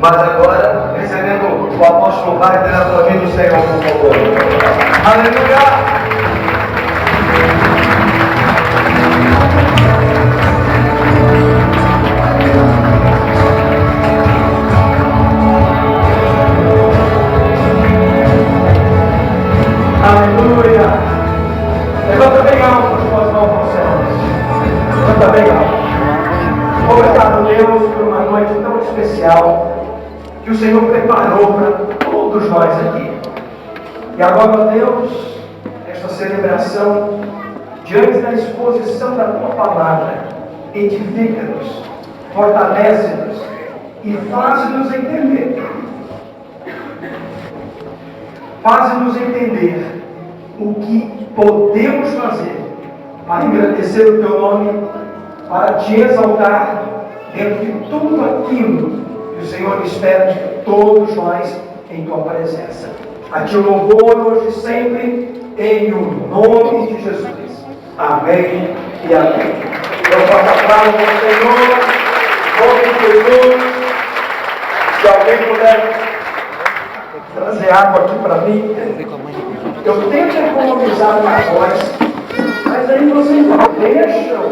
Mas agora, recebendo o apóstolo Wagner na tua vida, o Senhor, por favor. Aleluia! Aleluia! Levanta bem alto as tuas mãos aos céus. Levanta bem alto. Obrigado, Deus, por uma noite tão especial que o Senhor preparou para todos nós aqui. E agora, Deus, esta celebração, diante da exposição da Tua Palavra, edifica-nos, fortalece-nos e faz-nos entender. Faz-nos entender o que podemos fazer para engrandecer o Teu nome, para Te exaltar dentro de tudo aquilo que o Senhor espera de todos nós em Tua presença. A Ti o louvor hoje e sempre, em o nome de Jesus. Amém e amém. Eu faço aplauso ao Senhor, em nome de Jesus. Se alguém puder trazer água aqui para mim. Eu tento economizar minha voz, mas aí vocês não deixam.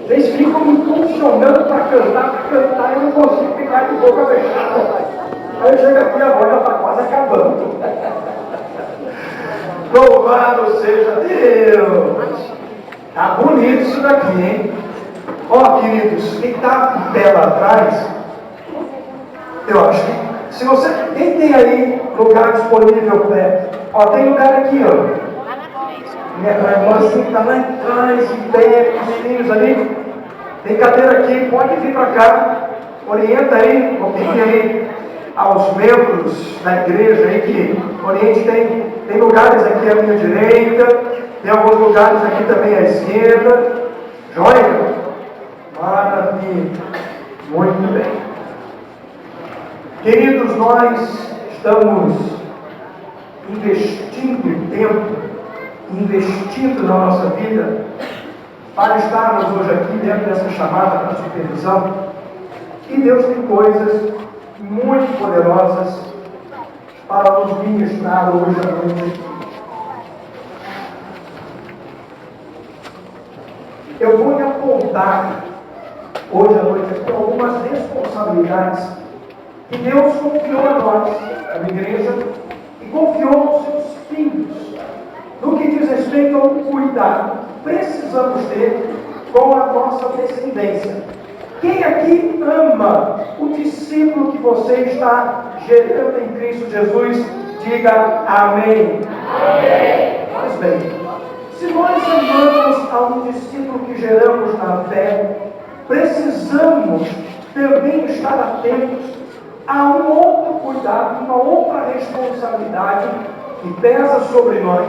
Vocês ficam me funcionando para cantar, eu não consigo ficar de boca fechada. Aí eu chego aqui, a voz já está quase acabando. Louvado seja Deus! Tá bonito isso daqui, hein? Ó, queridos, quem está em tela atrás, eu acho que se você, quem tem aí lugar disponível perto, ó, tem lugar aqui, ó. Minha irmãzinha que está lá atrás, de pé, com os filhos ali. Tem cadeira aqui, pode vir para cá. Orienta aí, opine aí aos membros da igreja aí que oriente. Tem lugares aqui à minha direita, tem alguns lugares aqui também à esquerda. Joia? Maravilha. Muito bem. Queridos, nós estamos investindo tempo, investindo na nossa vida para estarmos hoje aqui dentro dessa chamada para supervisão. E Deus tem coisas muito poderosas para nos ministrar hoje à noite. Eu vou lhe apontar hoje à noite aqui algumas responsabilidades que Deus confiou a nós, a igreja, e confiou aos seus filhos, no que diz respeito ao cuidado que precisamos ter com a nossa descendência. Quem aqui ama o discípulo que você está gerando em Cristo Jesus, diga amém. Amém. Pois bem, se nós amamos a um discípulo que geramos na fé, precisamos também estar atentos a um outro cuidado, uma outra responsabilidade que pesa sobre nós,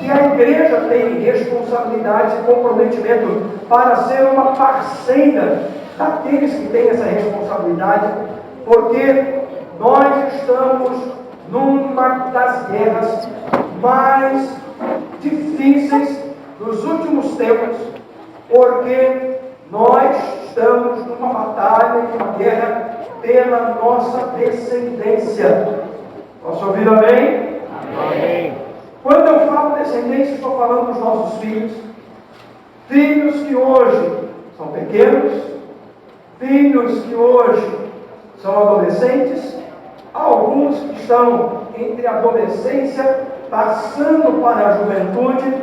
que a igreja tem responsabilidade e comprometimento para ser uma parceira daqueles que têm essa responsabilidade, porque nós estamos numa das guerras mais difíceis dos últimos tempos, porque nós estamos numa batalha, numa guerra pela nossa descendência. Posso ouvir amém? Amém. Quando eu falo descendência, estou falando dos nossos filhos. Filhos que hoje são pequenos, filhos que hoje são adolescentes, alguns que estão entre a adolescência, passando para a juventude,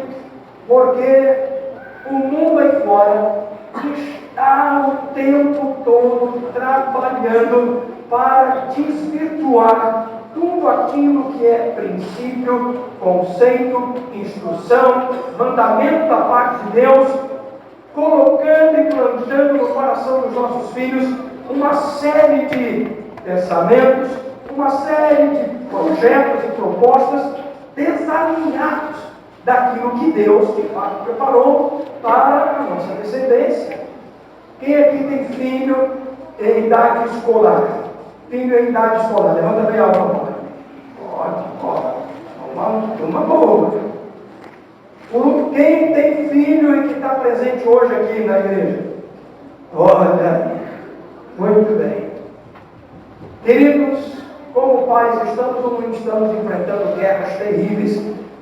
porque o mundo aí fora está o tempo todo trabalhando para desvirtuar tudo aquilo que é princípio, conceito, instrução, mandamento da parte de Deus, colocando e plantando no coração dos nossos filhos uma série de pensamentos, uma série de projetos e propostas desalinhados daquilo que Deus de fato preparou para a nossa descendência. Quem aqui tem filho em idade escolar? Filho em idade escolar, levanta bem a mão. Pode, uma boa. Quem tem filho e que está presente hoje aqui na igreja? Olha, muito bem. Queridos, como pais, estamos ou não estamos enfrentando guerras terríveis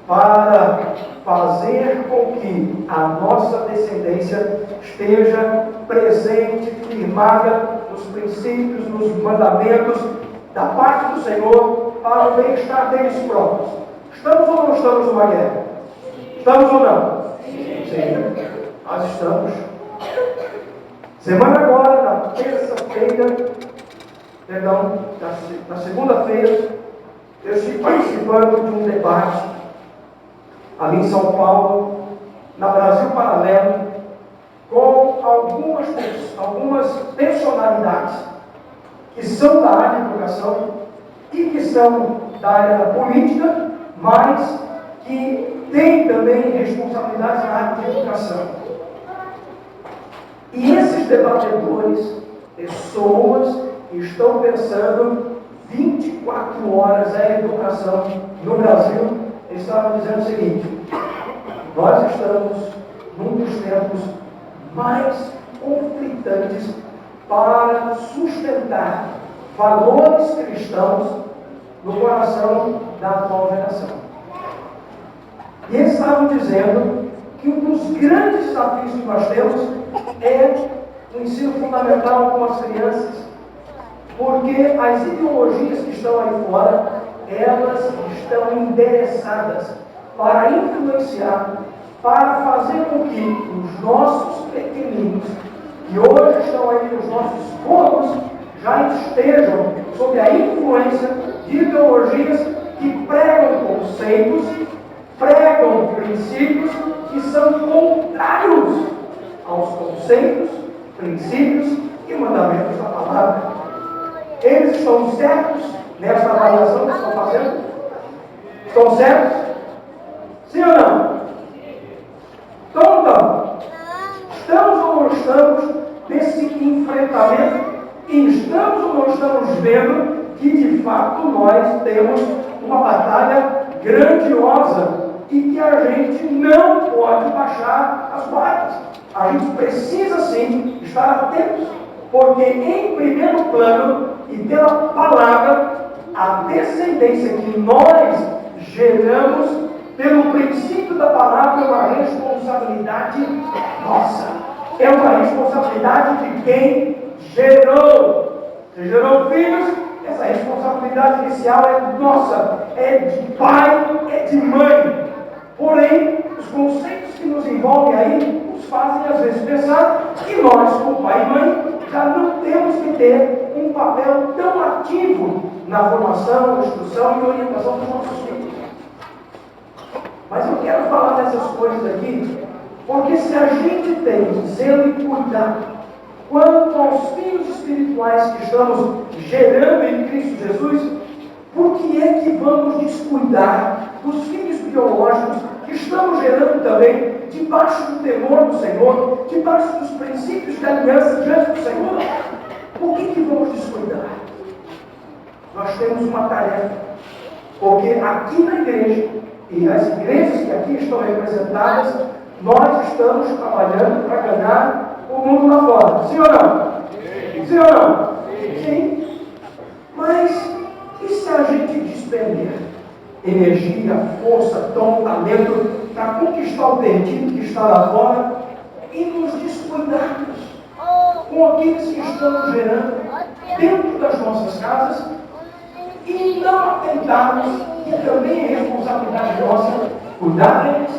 para fazer com que a nossa descendência esteja presente, firmada nos princípios, nos mandamentos da parte do Senhor, para o bem-estar deles próprios. Estamos ou não estamos numa guerra? Estamos ou não? Sim, nós estamos. Semana agora, na terça-feira, perdão, na segunda-feira, eu estive participando de um debate ali em São Paulo, na Brasil Paralelo, com algumas personalidades que são da área de educação e que são da área da política, mas que têm também responsabilidades na área de educação. E esses debatedores, pessoas que estão pensando 24 horas a educação no Brasil, estavam dizendo o seguinte: nós estamos num dos tempos mais conflitantes para sustentar valores cristãos no coração da atual geração. E eles estavam dizendo que um dos grandes desafios que nós temos é o ensino fundamental com as crianças, porque as ideologias que estão aí fora, elas estão endereçadas para influenciar, para fazer com que os nossos pequeninos, que hoje estão aí nos nossos fornos, já estejam sob a influência de ideologias que pregam conceitos, pregam princípios que são contrários aos conceitos, princípios e mandamentos da palavra. Eles estão certos nessa avaliação que estão fazendo? Estão certos? Sim ou não? Então, estamos ou não estamos nesse enfrentamento? E estamos ou não estamos vendo que de fato nós temos uma batalha grandiosa e que a gente não pode baixar as guardas. A gente precisa sim estar atento, porque em primeiro plano e pela palavra, a descendência que nós geramos pelo princípio da palavra é uma responsabilidade nossa. É uma responsabilidade de quem gerou. Você gerou filhos, essa responsabilidade inicial é nossa, é de pai, é de mãe. Porém, os conceitos que nos envolvem aí nos fazem às vezes pensar que nós, como pai e mãe, já não temos que ter um papel tão ativo na formação, instrução e orientação dos nossos filhos. Mas eu quero falar dessas coisas aqui, porque se a gente tem zelo e cuidado quanto aos filhos espirituais que estamos gerando em Cristo Jesus, por que é que vamos descuidar dos filhos biológicos que estamos gerando também debaixo do temor do Senhor, debaixo dos princípios de aliança diante do Senhor? Por que vamos descuidar? Nós temos uma tarefa, porque aqui na igreja, e as igrejas que aqui estão representadas, nós estamos trabalhando para ganhar o mundo lá fora. Sim ou não? Sim ou não? Sim. Mas e se a gente despender energia, força, dom, talento para conquistar o perdido que está lá fora e nos descuidarmos com aqueles que estamos gerando dentro das nossas casas e não atentarmos que também é responsabilidade nossa cuidar deles,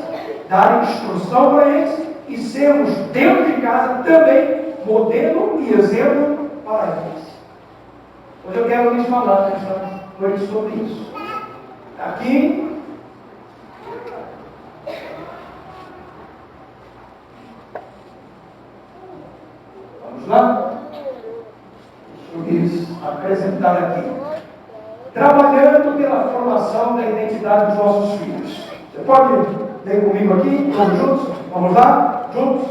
dar instrução para eles e sermos dentro de casa também modelo e exemplo para eles. Hoje eu quero lhes falar nesta noite sobre isso. Aqui, vamos lá? Deixa eu lhes apresentar aqui. Trabalhando pela formação da identidade dos nossos filhos. Você pode ler comigo aqui? Vamos juntos? Vamos lá? Juntos?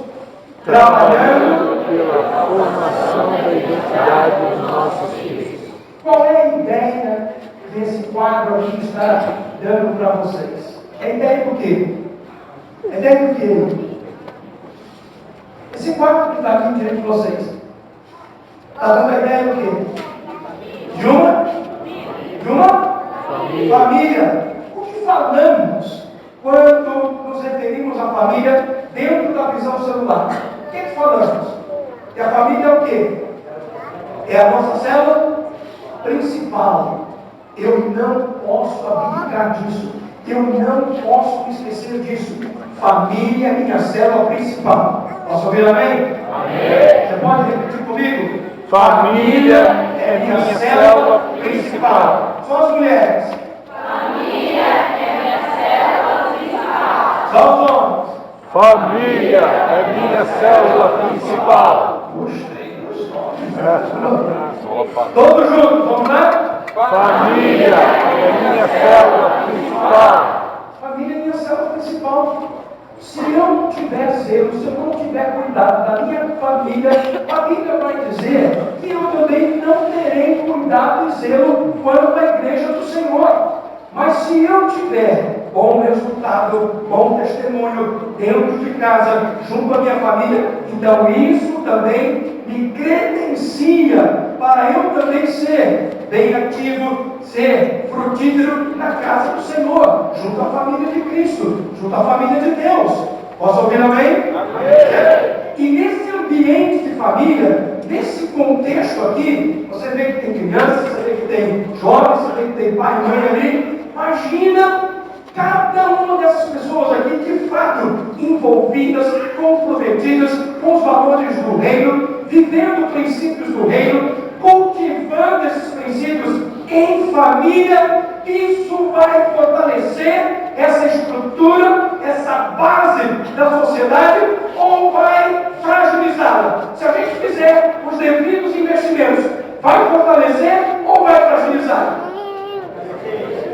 Trabalhando pela formação da identidade dos nossos filhos. Qual é a ideia desse quadro aqui que está dando para vocês? É ideia do quê? É ideia do quê? Esse quadro que está aqui diante de vocês está dando a ideia do quê? De uma Família. O que falamos quando nos referimos à família dentro da visão celular? O que falamos? Que a família é o quê? É a nossa célula principal. Eu não posso abdicar disso. Eu não posso me esquecer disso. Família é minha célula principal. Posso ouvir amém? Amém. Você pode repetir comigo? Família é minha célula principal. Só as mulheres. Família é minha célula principal. Só os homens. Família é minha célula principal. Gostei dos nomes. Todos juntos, vamos lá? Família é minha célula principal. Família é minha célula principal. Se eu não tiver zelo, se eu não tiver cuidado da minha família, a Bíblia vai dizer que eu também não terei cuidado e zelo quanto à igreja do Senhor. Mas se eu tiver bom resultado, bom testemunho dentro de casa, junto à minha família, então isso também me credencia para eu também ser bem ativo, ser frutífero na casa do Senhor, junto à família de Cristo, junto à família de Deus. Posso ouvir amém? Amém. E nesse ambiente de família, nesse contexto aqui, você vê que tem crianças, você vê que tem jovens, você vê que tem pai e mãe ali. Imagina cada uma dessas pessoas aqui, de fato, envolvidas, comprometidas com os valores do reino, vivendo princípios do reino, cultivando esses princípios em família. Isso vai fortalecer essa estrutura, essa base da sociedade, ou vai fragilizá-la? Se a gente fizer os devidos investimentos, vai fortalecer ou vai fragilizar?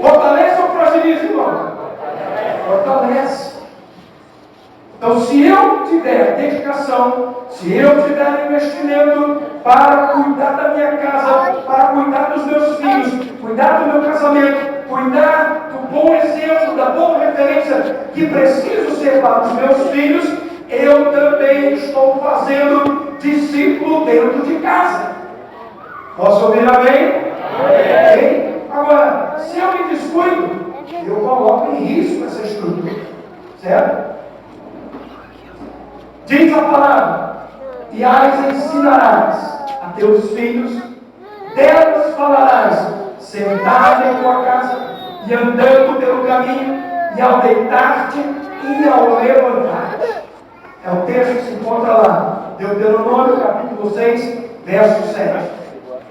Fortalece ou fragiliza, irmão? Fortalece. Então, se eu tiver dedicação, se eu tiver investimento para cuidar da minha casa, para cuidar dos meus filhos, cuidar do meu casamento, cuidar do bom exemplo, da boa referência que preciso ser para os meus filhos, eu também estou fazendo discípulo dentro de casa. Posso ouvir amém? Amém. Agora, se eu me descuido, eu coloco em risco essa estrutura. Certo? Diz a palavra: e as ensinarás a teus filhos, delas falarás, sentada em tua casa, e andando pelo caminho, e ao deitar-te e ao levantar-te. É o texto que se encontra lá, Deuteronômio capítulo 6, verso 7.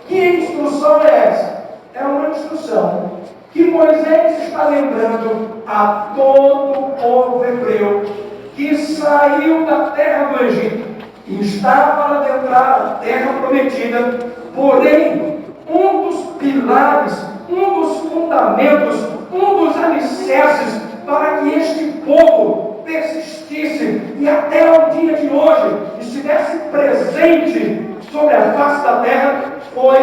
Que instrução é essa? É uma instrução que Moisés está lembrando a todo o povo hebreu que saiu da terra do Egito e está para adentrar a terra prometida. Porém, um dos pilares, um dos fundamentos, um dos alicerces para que este povo persistisse e até o dia de hoje estivesse presente sobre a face da terra foi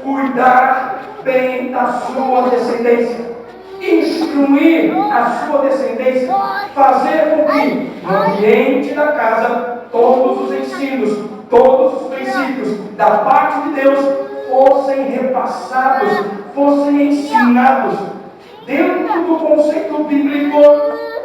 cuidar bem da sua descendência, instruir a sua descendência, fazer com que no ambiente da casa todos os ensinos, todos os princípios da parte de Deus fossem repassados, fossem ensinados dentro do conceito bíblico.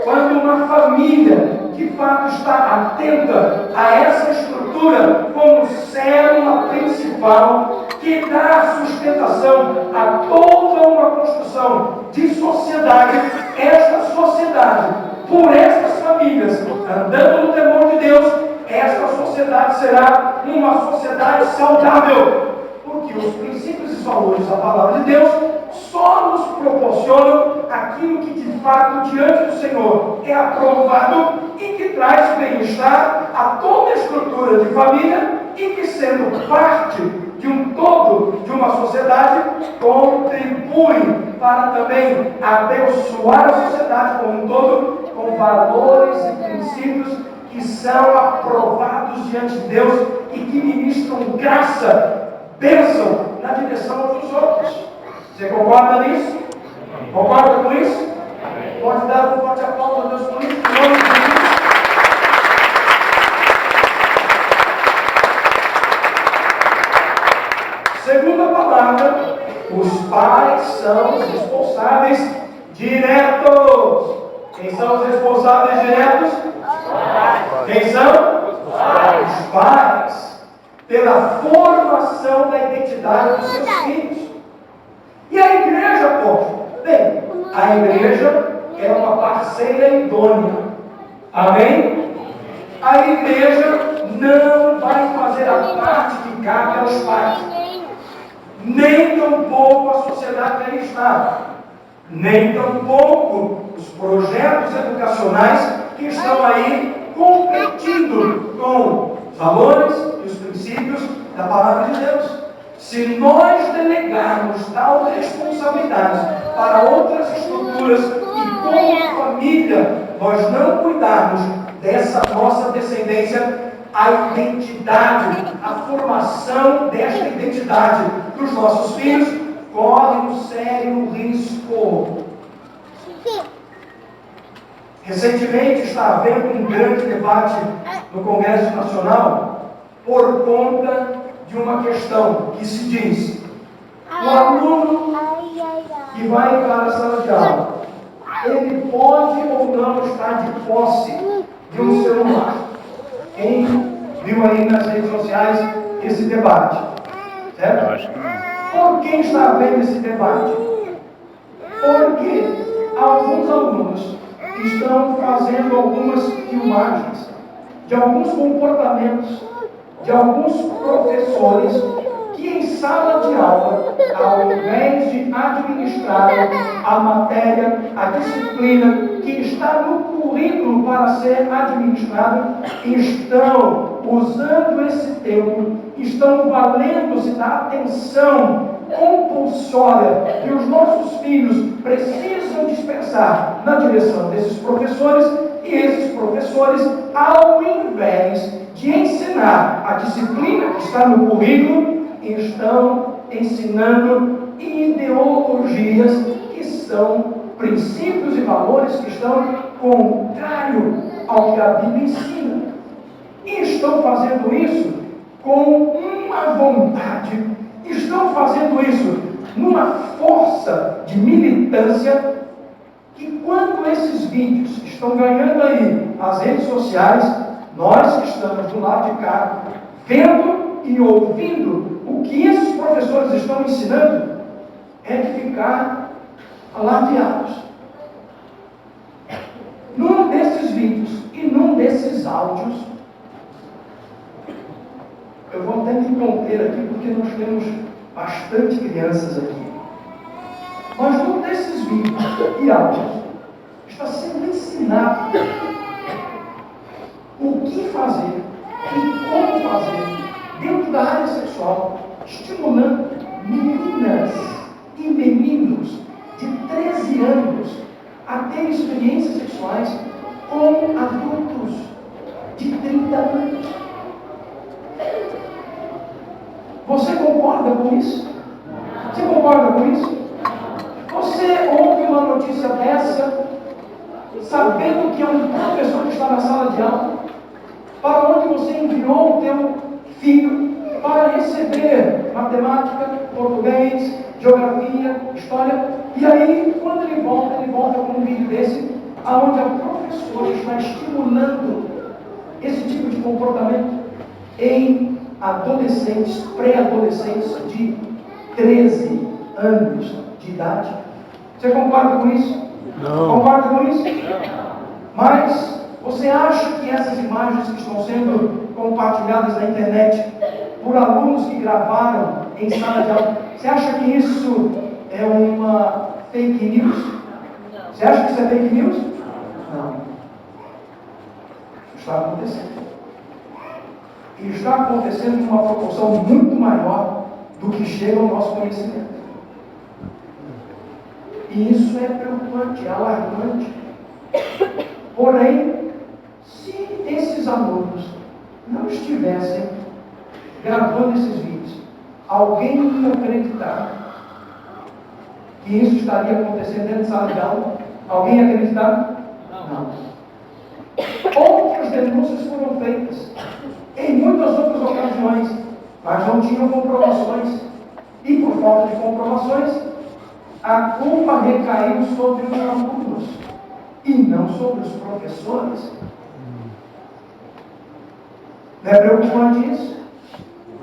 Quando uma família de fato está atenta a essa estrutura como célula principal que dá sustentação a toda uma construção de sociedade, esta sociedade, por estas famílias, andando no temor de Deus, esta sociedade será uma sociedade saudável, porque os princípios e valores da palavra de Deus só nos proporcionam aquilo que de fato diante do Senhor é aprovado e que traz bem-estar a toda a estrutura de família e que, sendo parte de um todo, de uma sociedade, contribui para também abençoar a sociedade como um todo com valores e princípios que são aprovados diante de Deus e que ministram graça, bênção na direção uns dos outros. Você concorda nisso? Concorda com isso? Pode dar um forte aplauso a Deus por isso, em nome de Jesus. Segunda palavra, os pais são os responsáveis diretos. Quem são os responsáveis diretos? Quem são? Os pais. Pela formação da identidade dos seus filhos. E a igreja, poxa? Bem, a igreja é uma parceira idônea. Amém? A igreja não vai fazer a parte que cabe aos pais. Nem tampouco a sociedade cristã. Nem tampouco os projetos educacionais que estão aí competindo com os valores e os princípios da palavra de Deus. Se nós delegarmos tal responsabilidade para outras estruturas e como família, nós não cuidarmos dessa nossa descendência, a identidade, a formação desta identidade dos nossos filhos corre um sério risco. Recentemente está havendo um grande debate no Congresso Nacional por conta de uma questão que se diz: o aluno que vai para a sala de aula, ele pode ou não estar de posse de um celular? Quem viu aí nas redes sociais esse debate? Certo? Por que está havendo esse debate? Porque alguns alunos estão fazendo algumas filmagens de alguns comportamentos de alguns professores que em sala de aula, ao invés de administrar a matéria, a disciplina que está no currículo para ser administrada, estão usando esse tempo, estão valendo-se da atenção compulsória que os nossos filhos precisam dispensar na direção desses professores, e esses professores, ao invés de ensinar a disciplina que está no currículo, estão ensinando ideologias que são princípios e valores que estão contrários ao que a Bíblia ensina. E estão fazendo isso com uma vontade, estão fazendo isso numa força de militância, que quando esses vídeos estão ganhando aí as redes sociais, nós que estamos do lado de cá, vendo e ouvindo o que esses professores estão ensinando, é de ficar alardeados. Num desses vídeos e num desses áudios, eu vou até me conter aqui porque nós temos bastante crianças aqui. Mas num desses vídeos e áudios está sendo ensinado o que fazer e como fazer dentro da área sexual, estimulando meninas e meninos de 13 anos a ter experiências sexuais com adultos de 30 anos. Você concorda com isso? Você concorda com isso? Você ouve uma notícia dessa, sabendo que é um professor que está na sala de aula, para onde você enviou o teu filho para receber matemática, português, geografia, história, e aí, quando ele volta com um vídeo desse, onde a professora está estimulando esse tipo de comportamento em adolescentes, pré-adolescentes de 13 anos de idade. Você concorda com isso? Não. Concorda com isso? Mas você acha que essas imagens que estão sendo compartilhadas na internet por alunos que gravaram em sala de aula, você acha que isso é uma fake news? Você acha que isso é fake news? Não. Está acontecendo. E está acontecendo em uma proporção muito maior do que chega ao nosso conhecimento. E isso é preocupante, é alarmante. Porém, se esses alunos não estivessem gravando esses vídeos, alguém ia acreditar que isso estaria acontecendo dentro de sala de aula? Alguém ia acreditar? Não. Outras denúncias foram feitas em muitas outras ocasiões, mas não tinham comprovações. E por falta de comprovações, a culpa recaiu sobre os alunos e não sobre os professores. Não é preocupante isso?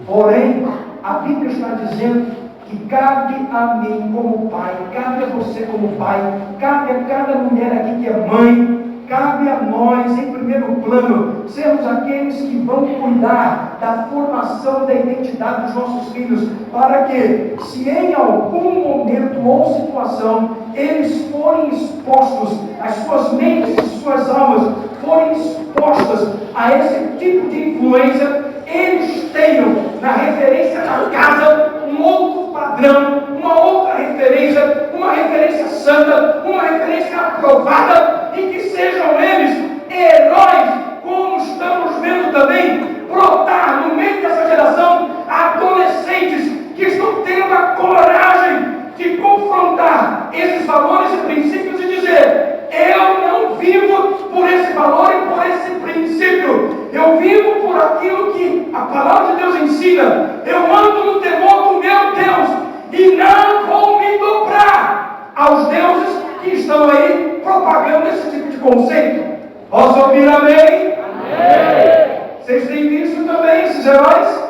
Porém, a Bíblia está dizendo que cabe a mim como pai, cabe a você como pai, cabe a cada mulher aqui que é mãe, cabe a nós, em primeiro plano, sermos aqueles que vão cuidar da formação da identidade dos nossos filhos, para que, se em algum momento ou situação eles forem expostos, as suas mentes e suas almas forem expostas a esse tipo de influência, eles tenham na referência da casa um outro padrão, uma outra referência, uma referência santa, uma referência aprovada, e que sejam eles heróis, como estamos vendo também brotar no meio dessa geração adolescentes que estão tendo a coragem de confrontar esses valores e princípios e dizer: eu não vivo por esse valor e por esse princípio, eu vivo por aquilo que a palavra de Deus ensina, eu ando no temor do meu Deus e não vou me dobrar aos deuses que estão aí propagando esse tipo de conceito. Posso ouvir amém? Amém. Vocês têm visto também esses heróis?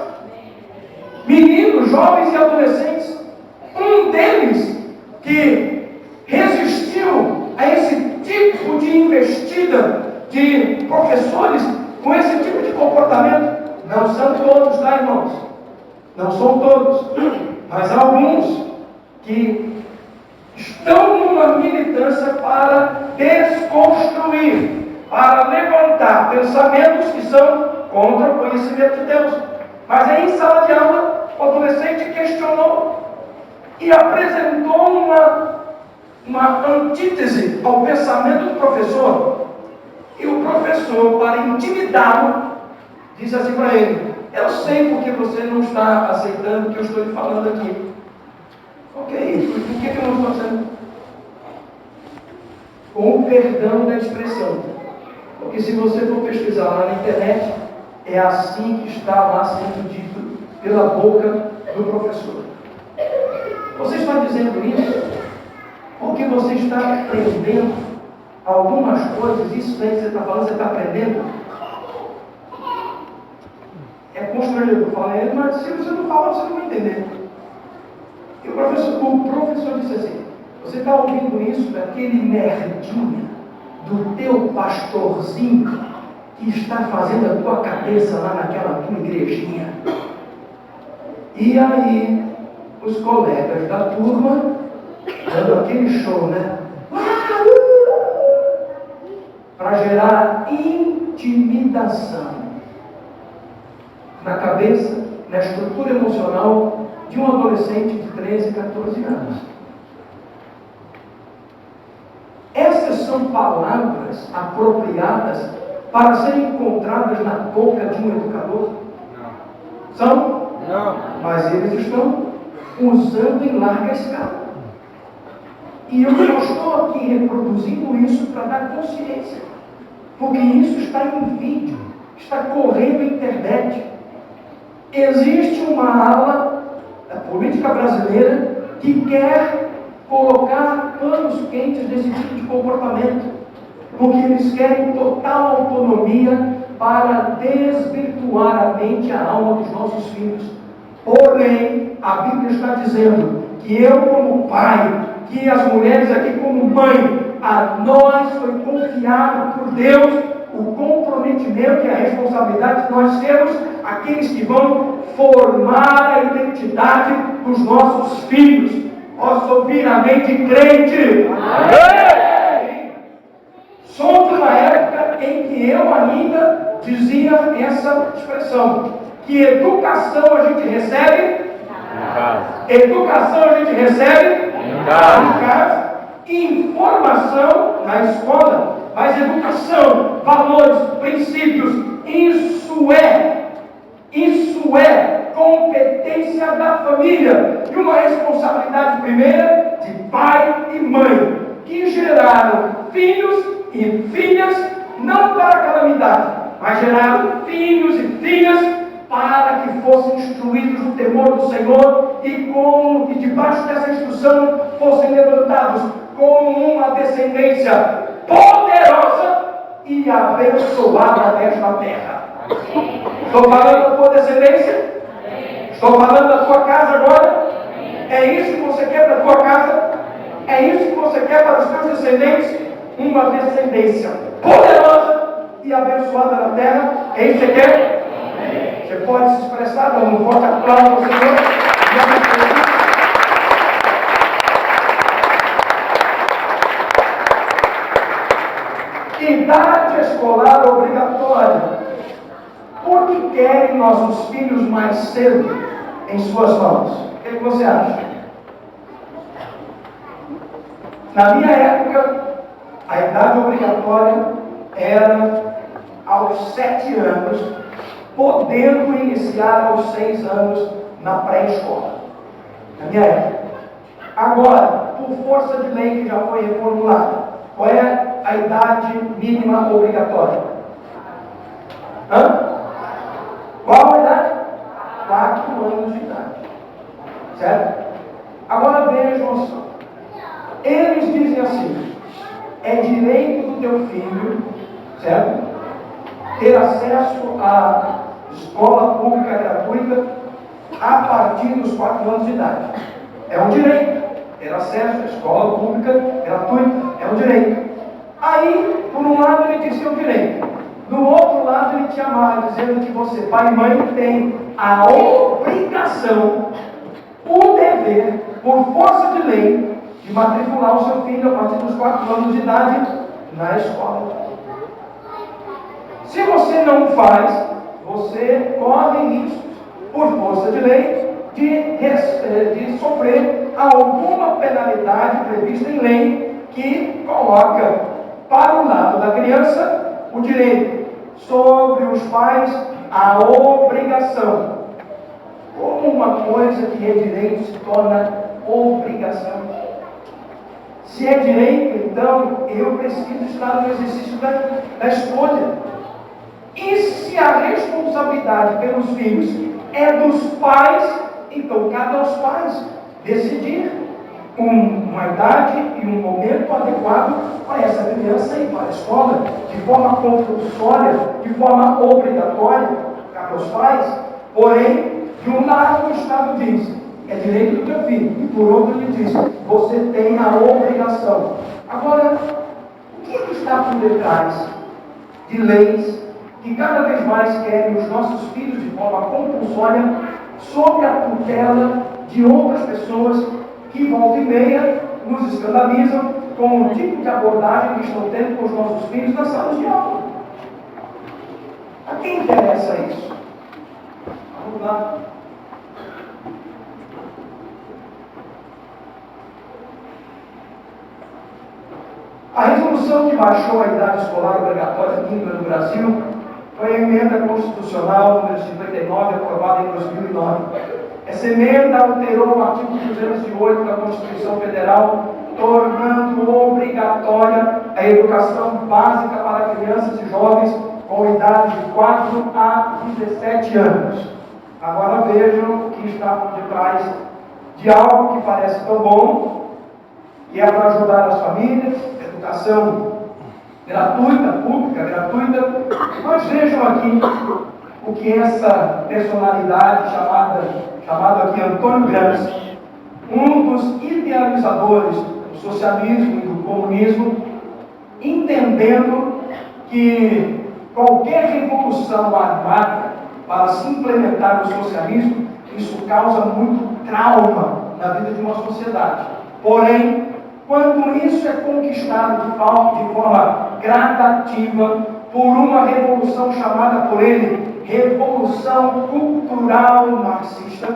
Meninos, jovens e adolescentes. Um deles que resistiu a esse tipo de investida de professores com esse tipo de comportamento. Não são todos, tá, irmãos? Não são todos, mas há alguns que estão numa militância para desconstruir, para levantar pensamentos que são contra o conhecimento de Deus. Mas aí, em sala de aula, o adolescente questionou e apresentou uma antítese ao pensamento do professor. E o professor, para intimidá-lo, disse assim para ele: eu sei porque você não está aceitando o que eu estou lhe falando aqui. Ok, por que eu não estou fazendo? Com o perdão da expressão. Porque se você for pesquisar lá na internet, é assim que está lá sendo dito pela boca do professor. Você está dizendo isso porque você está aprendendo algumas coisas. Isso daí que você está falando, você está aprendendo. É constrangedor falar ele, mas se você não falar, você não vai entender. E o professor disse assim: você está ouvindo isso daquele nerdinho, do teu pastorzinho, que está fazendo a tua cabeça lá naquela tua igrejinha. E aí, os colegas da turma, dando aquele show, né? Para gerar intimidação na cabeça, na estrutura emocional de um adolescente de 13, 14 anos. Essas são palavras apropriadas para serem encontradas na boca de um educador? Não. São? Não. Mas eles estão usando em larga escala. E eu não estou aqui reproduzindo isso para dar consciência, porque isso está em vídeo, está correndo na internet. Existe uma ala da política brasileira que quer colocar panos quentes desse tipo de comportamento, porque eles querem total autonomia para desvirtuar a mente e a alma dos nossos filhos. Porém, a Bíblia está dizendo que eu, como pai, que as mulheres aqui como mãe, a nós foi confiado por Deus o comprometimento e a responsabilidade de nós sermos aqueles que vão formar a identidade dos nossos filhos. Posso ouvir amém de crente? Amém! Sou de uma época em que eu ainda dizia essa expressão, que educação a gente recebe em casa. Educação a gente recebe em casa. Informação na escola, mas educação, valores, princípios, isso é competência da família e uma responsabilidade primeira de pai e mãe, que geraram filhos e filhas não para a calamidade, mas geraram filhos e filhas para que fossem instruídos no temor do Senhor e debaixo dessa instrução fossem levantados como uma descendência poderosa e abençoada nesta terra. Estou falando da tua descendência? Estou falando da tua casa agora? É isso que você quer para a tua casa? É isso que você quer para os teus descendentes? Uma descendência poderosa e abençoada na terra? É isso que você quer? Você pode se expressar, dando um forte aplauso ao Senhor. Idade escolar obrigatória. Por que querem nossos filhos mais cedo em suas mãos? O que você acha? Na minha época, a idade obrigatória era aos 7 anos, podendo iniciar aos 6 anos na pré-escola. Na minha época. Agora, por força de lei que já foi reformulada, qual é a idade mínima obrigatória? Qual a idade? 4 anos de idade. Certo? Agora vejam só. Eles dizem assim: é direito do teu filho, certo? Ter acesso à escola pública gratuita a partir dos 4 anos de idade. É um direito. Ter acesso à escola pública gratuita é um direito. Aí, por um lado, ele diz que é um direito. Do outro lado, ele te amarra, dizendo que você, pai e mãe, tem a obrigação, o dever, por força de lei, de matricular o seu filho a partir dos 4 anos de idade na escola. Se você não faz, você corre riscos, por força de lei, de sofrer alguma penalidade prevista em lei que coloca para o lado da criança o direito, sobre os pais a obrigação. Como uma coisa que é direito se torna obrigação? Se é direito, então eu preciso estar no exercício da escolha. E se a responsabilidade pelos filhos é dos pais, então cabe aos pais decidir uma idade e um momento adequado para essa criança ir para a escola, de forma compulsória, de forma obrigatória, cabe aos pais. Porém, de um lado o Estado diz, é direito do teu filho, e por outro ele diz, você tem a obrigação. Agora, o que está por detrás de leis que cada vez mais querem os nossos filhos de forma compulsória sob a tutela de outras pessoas que, volta e meia, nos escandalizam com o tipo de abordagem que estão tendo com os nossos filhos nas salas de aula? A quem interessa isso? Vamos lá. A resolução que baixou a idade escolar obrigatória mínima no Brasil foi a emenda constitucional número 59, aprovada em 2009. Essa emenda alterou o artigo 208 da Constituição Federal, tornando obrigatória a educação básica para crianças e jovens com idade de 4 a 17 anos. Agora vejam o que está por detrás de algo que parece tão bom, que é para ajudar as famílias, educação gratuita, pública, gratuita. Mas vejam aqui o que essa personalidade chamado aqui Antônio Gramsci, um dos idealizadores do socialismo e do comunismo, entendendo que qualquer revolução armada para se implementar o socialismo, isso causa muito trauma na vida de uma sociedade. Porém, quando isso é conquistado de forma gradativa por uma revolução chamada por ele Revolução Cultural Marxista,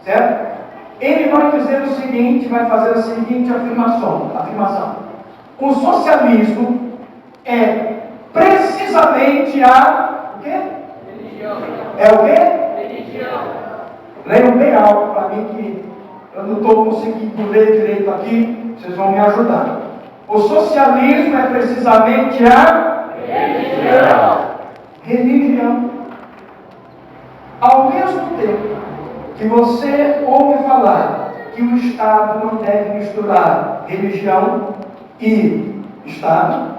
certo? Ele vai dizer o seguinte, vai fazer a seguinte afirmação. O socialismo é precisamente o quê? Religião. É o quê? Religião. Leiam bem alto para mim que eu não estou conseguindo ler direito aqui, vocês vão me ajudar. O socialismo é precisamente a religião. Ao mesmo tempo que você ouve falar que o Estado não deve misturar religião e Estado.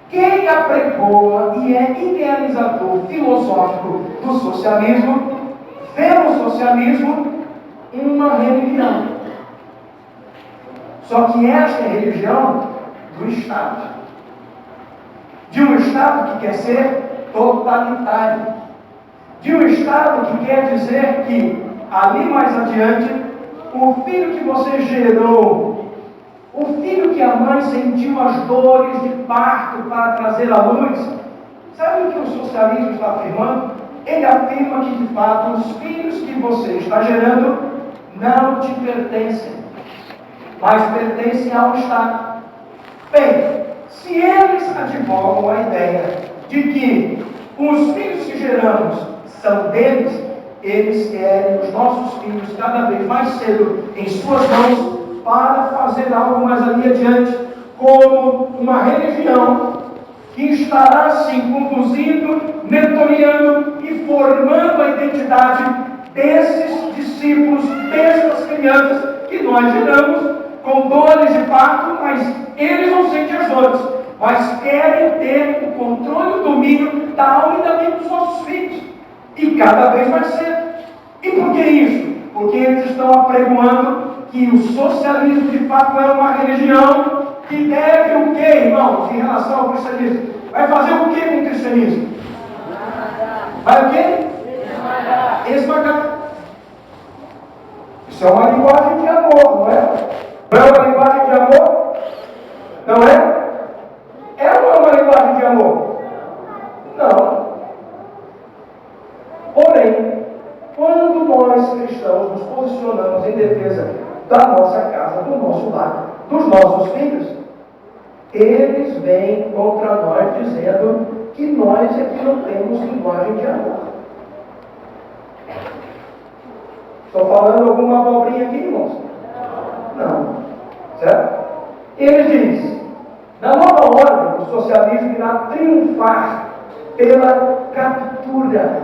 Quem apregoa e é idealizador filosófico do socialismo, vê no socialismo uma religião. Só que esta é a religião do Estado. De um Estado que quer ser totalitário. De um Estado que quer dizer que, ali mais adiante, o filho que você gerou, o filho que a mãe sentiu as dores de parto para trazer à luz, sabe o que o socialismo está afirmando? Ele afirma que, de fato, os filhos que você está gerando não te pertencem, mas pertencem ao Estado. Bem, se eles advogam a ideia de que os filhos que geramos são deles, eles querem os nossos filhos cada vez mais cedo em suas mãos para fazer algo mais ali adiante, como uma religião que estará assim conduzindo, mentoreando e formando a identidade desses discípulos, dessas crianças que nós geramos com dores de parto, mas eles não sentem as dores, mas querem ter o controle e o domínio da alma e da vida dos nossos filhos, e cada vez mais cedo. E por que isso? Porque eles estão apregoando que o socialismo de fato é uma religião que deve o quê, irmãos, em relação ao cristianismo? Vai fazer o quê com o cristianismo? Vai o quê? Esmagar. Isso é uma linguagem de amor, não é? Não é uma linguagem de amor? Não é? É ou não é uma linguagem de amor? Não. Porém, quando nós cristãos nos posicionamos em defesa da nossa casa, do nosso lar, dos nossos filhos, eles vêm contra nós dizendo que nós é que não temos linguagem de amor. Estou falando alguma abobrinha aqui, irmãos? Não. Certo? Ele diz, na nova ordem, o socialismo irá triunfar pela captura.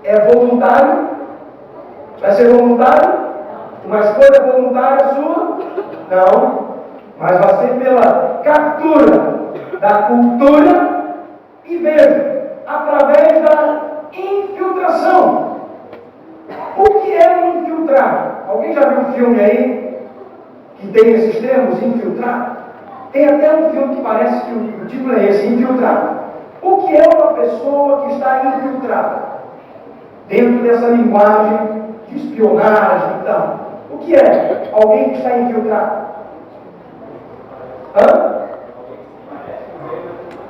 É voluntário? Vai ser voluntário? Uma escolha voluntária sua? Não. Mas vai ser pela captura da cultura e, veja, através da infiltração. O que é um infiltrado? Alguém já viu um filme aí que tem esses termos, infiltrado? Tem até um filme que parece que o título é esse, infiltrado. O que é uma pessoa que está infiltrada? Dentro dessa linguagem de espionagem e tal. O que é alguém que está infiltrado?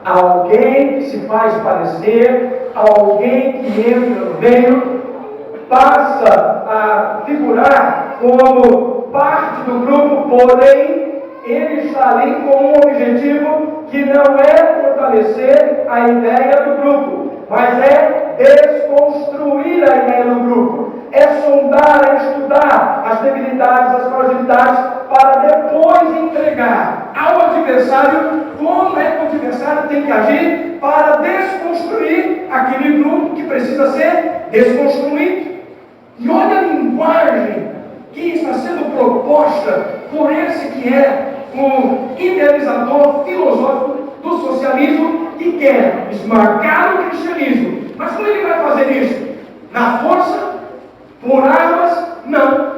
Alguém que se faz parecer, alguém que entra no meio, passa a figurar como parte do grupo, porém, ele está ali com um objetivo que não é fortalecer a ideia do grupo, mas é desconstruir a ideia do grupo, é sondar, é estudar as debilidades, as fragilidades, para depois entregar ao adversário como é que o adversário tem que agir para desconstruir aquele grupo que precisa ser desconstruído. E olha a linguagem que está sendo proposta por esse que é o idealizador filosófico do socialismo, que quer esmagar o cristianismo. Mas como ele vai fazer isso? Na força? Por armas? Não.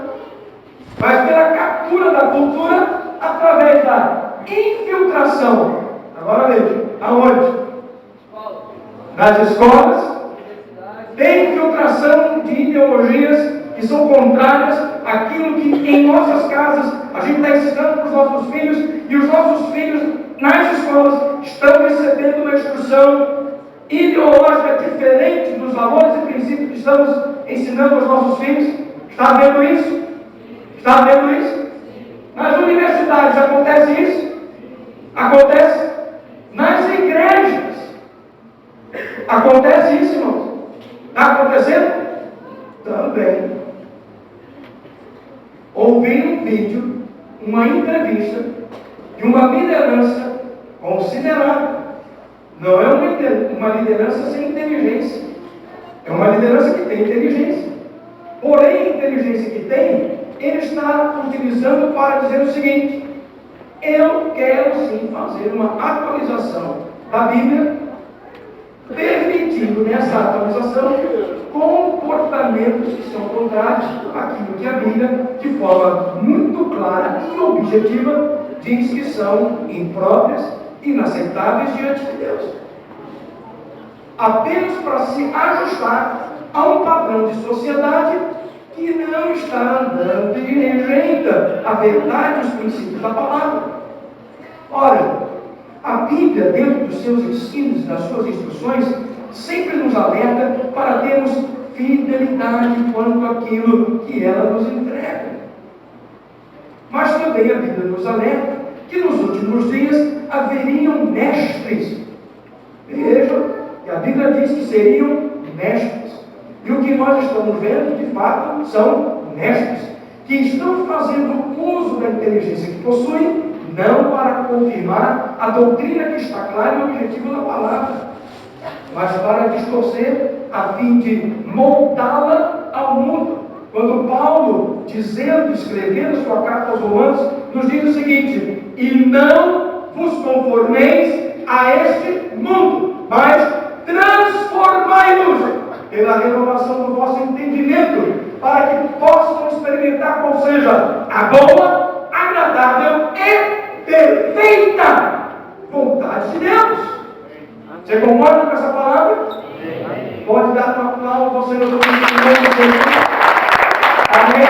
Mas pela captura da cultura através da infiltração. Agora veja, aonde? Nas escolas. Tem infiltração de ideologias que são contrárias àquilo que em nossas casas a gente está ensinando para os nossos filhos, e os nossos filhos nas escolas estão recebendo uma instrução ideológica diferente dos valores e princípios que estamos ensinando aos nossos filhos. Está vendo isso? Está vendo isso? Nas universidades acontece isso? Acontece? Nas igrejas acontece isso, irmãos? Está acontecendo? Também. Ouvi um vídeo, uma entrevista de uma liderança considerada. Não é uma liderança sem inteligência. É uma liderança que tem inteligência. Porém, a inteligência que tem ele está utilizando para dizer o seguinte: eu quero sim fazer uma atualização da Bíblia, permitindo nessa atualização comportamentos que são contrários àquilo que a Bíblia, de forma muito clara e objetiva, diz que são impróprias, inaceitáveis diante de Deus. Apenas para se ajustar a um padrão de sociedade que não está andando e rejeita a verdade e os princípios da palavra. Ora, a Bíblia, dentro dos seus ensinos, das suas instruções, sempre nos alerta para termos fidelidade quanto àquilo que ela nos entrega. Mas também a Bíblia nos alerta que nos últimos dias haveriam mestres. Vejam que a Bíblia diz que seriam mestres. E o que nós estamos vendo, de fato, são mestres que estão fazendo uso da inteligência que possuem, não para confirmar a doutrina que está clara e objetiva na palavra, mas para distorcer, a fim de moldá-la ao mundo. Quando Paulo, escrevendo sua carta aos Romanos, nos diz o seguinte: e não vos conformeis a este mundo, mas transformai-vos pela renovação do vosso entendimento, para que possam experimentar qual seja a boa, agradável e perfeita vontade de Deus. Você concorda com essa palavra? Amém. Pode dar uma aplauso, você não está entendendo. Amém?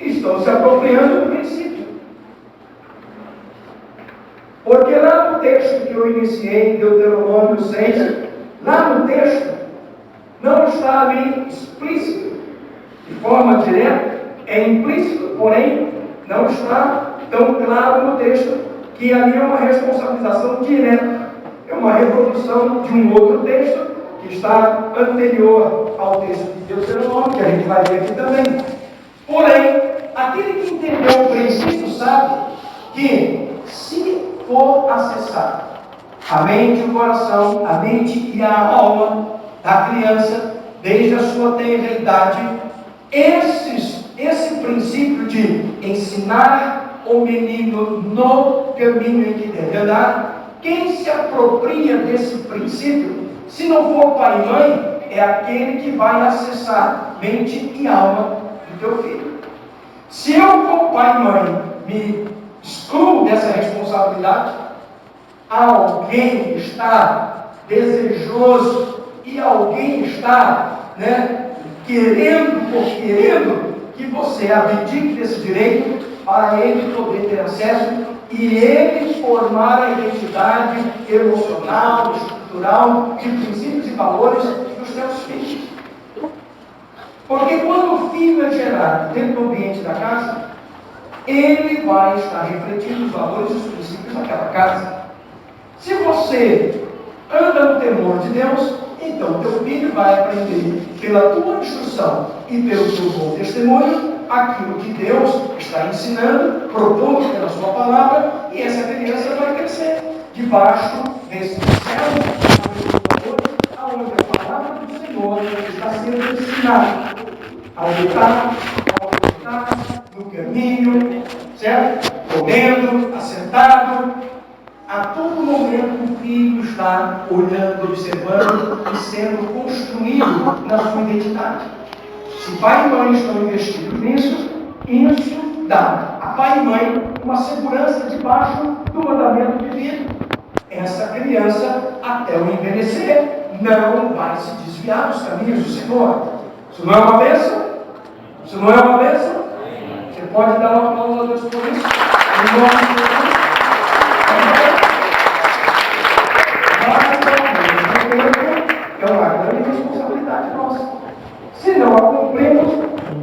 Estão se apropriando do princípio. Porque lá no texto que eu iniciei, em Deuteronômio 6, lá no texto, não está ali explícito, de forma direta, é implícito, porém, não está tão claro no texto que ali é uma responsabilização direta, é uma reprodução de um outro texto que está anterior ao texto de Deuteronômio, que a gente vai ver aqui também. Porém, aquele que entendeu o princípio sabe que, se for acessar a mente e o coração, a mente e a alma da criança, desde a sua tenra idade, esse princípio de ensinar o menino no caminho em que deve andar, quem se apropria desse princípio, se não for pai e mãe, é aquele que vai acessar mente e alma do teu filho. Se eu, como pai e mãe, me excluo dessa responsabilidade, alguém está desejoso e alguém está querendo que você abdique desse direito para ele poder ter acesso e ele formar a identidade emocional, estrutural, de princípios e valores dos teus filhos. Porque quando o filho é gerado dentro do ambiente da casa, ele vai estar refletindo os valores e os princípios daquela casa. Se você anda no temor de Deus, então teu filho vai aprender pela tua instrução e pelo teu bom testemunho aquilo que Deus está ensinando, propondo pela sua palavra, e essa criança vai crescer debaixo desse céu, onde a palavra do Senhor está sendo ensinada a lutar, no caminho, certo? Comendo, assentado. A todo momento o filho está olhando, observando e sendo construído na sua identidade. Se pai e mãe estão investidos nisso, isso dá a pai e mãe uma segurança debaixo do mandamento divino. Essa criança, até o envelhecer, não vai se desviar dos caminhos do Senhor. Isso não é uma bênção? Isso não é uma bênção? Você pode dar uma aplauso a Deus por isso? Em nome de Jesus. É uma grande responsabilidade nossa. Se não a cumprimos,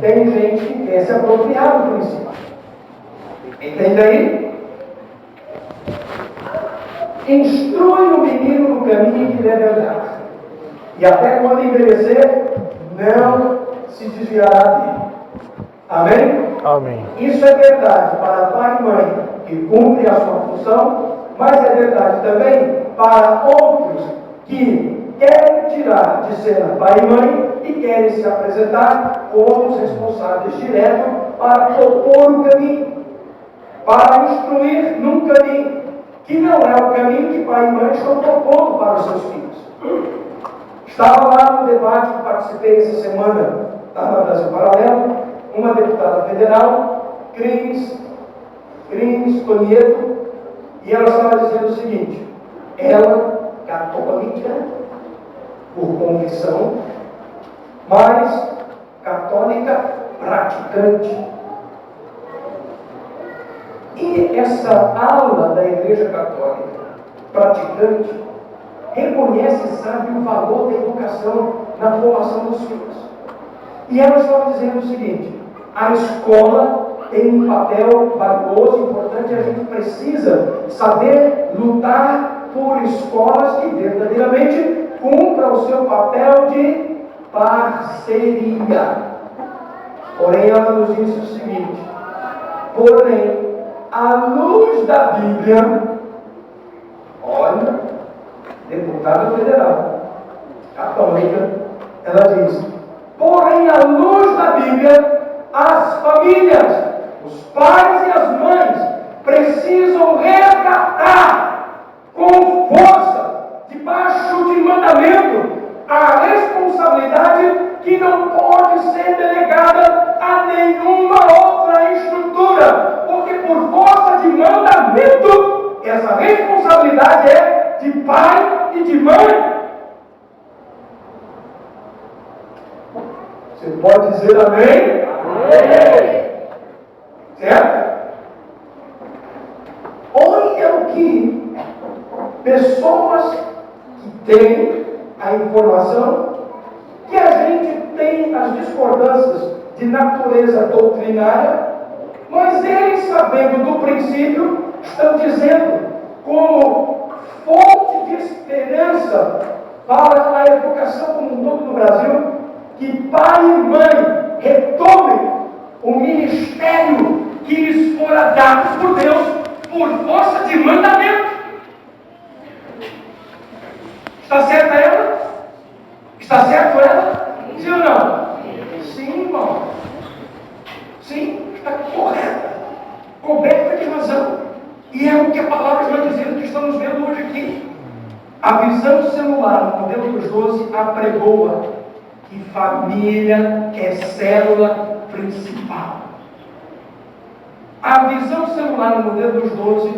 tem gente que quer se apropriar do princípio. Entende aí? Instrui o menino no caminho que deve andar, e até quando envelhecer, não se desviará dele. Amém? Amém. Isso é verdade para pai e mãe que cumprem a sua função, mas é verdade também para outros que querem tirar de cena pai e mãe e querem se apresentar como os responsáveis diretos para propor o caminho, para instruir num caminho, que não é o caminho que pai e mãe estão propondo para os seus filhos. Estava lá no debate que participei essa semana, lá no Brasil Paralelo, uma deputada federal, Cris Tonieto, e ela estava dizendo o seguinte: ela, católica, por convicção, mas católica praticante. E essa ala da Igreja Católica praticante reconhece e sabe o valor da educação na formação dos filhos. E ela estava dizendo o seguinte: a escola tem um papel valioso, importante, a gente precisa saber lutar por escolas que verdadeiramente cumpram o seu papel de parceria. Porém, ela nos disse o seguinte: porém, à luz da Bíblia, olha, deputada federal, católica, ela diz: porém, à luz da Bíblia, as famílias, os pais e as mães, precisam resgatar com força, debaixo de mandamento, a responsabilidade que não pode ser delegada a nenhuma outra estrutura, porque por força de mandamento, essa responsabilidade é de pai e de mãe. Você pode dizer amém? Amém. Certo? Olha o que pessoas que têm a informação, que a gente tem as discordâncias de natureza doutrinária, mas eles, sabendo do princípio, estão dizendo como fonte de esperança para a educação como um todo no Brasil, que pai e mãe retomem o ministério que lhes fora dado por Deus por força de mandamento. Está certa ela? Está certo ela? Sim ou não? Sim, irmão. Sim, está correta. Coberta de razão. E é o que a palavra está dizendo, que estamos vendo hoje aqui. A visão celular, no modelo dos 12, apregoa que família é célula principal. A visão celular no modelo dos 12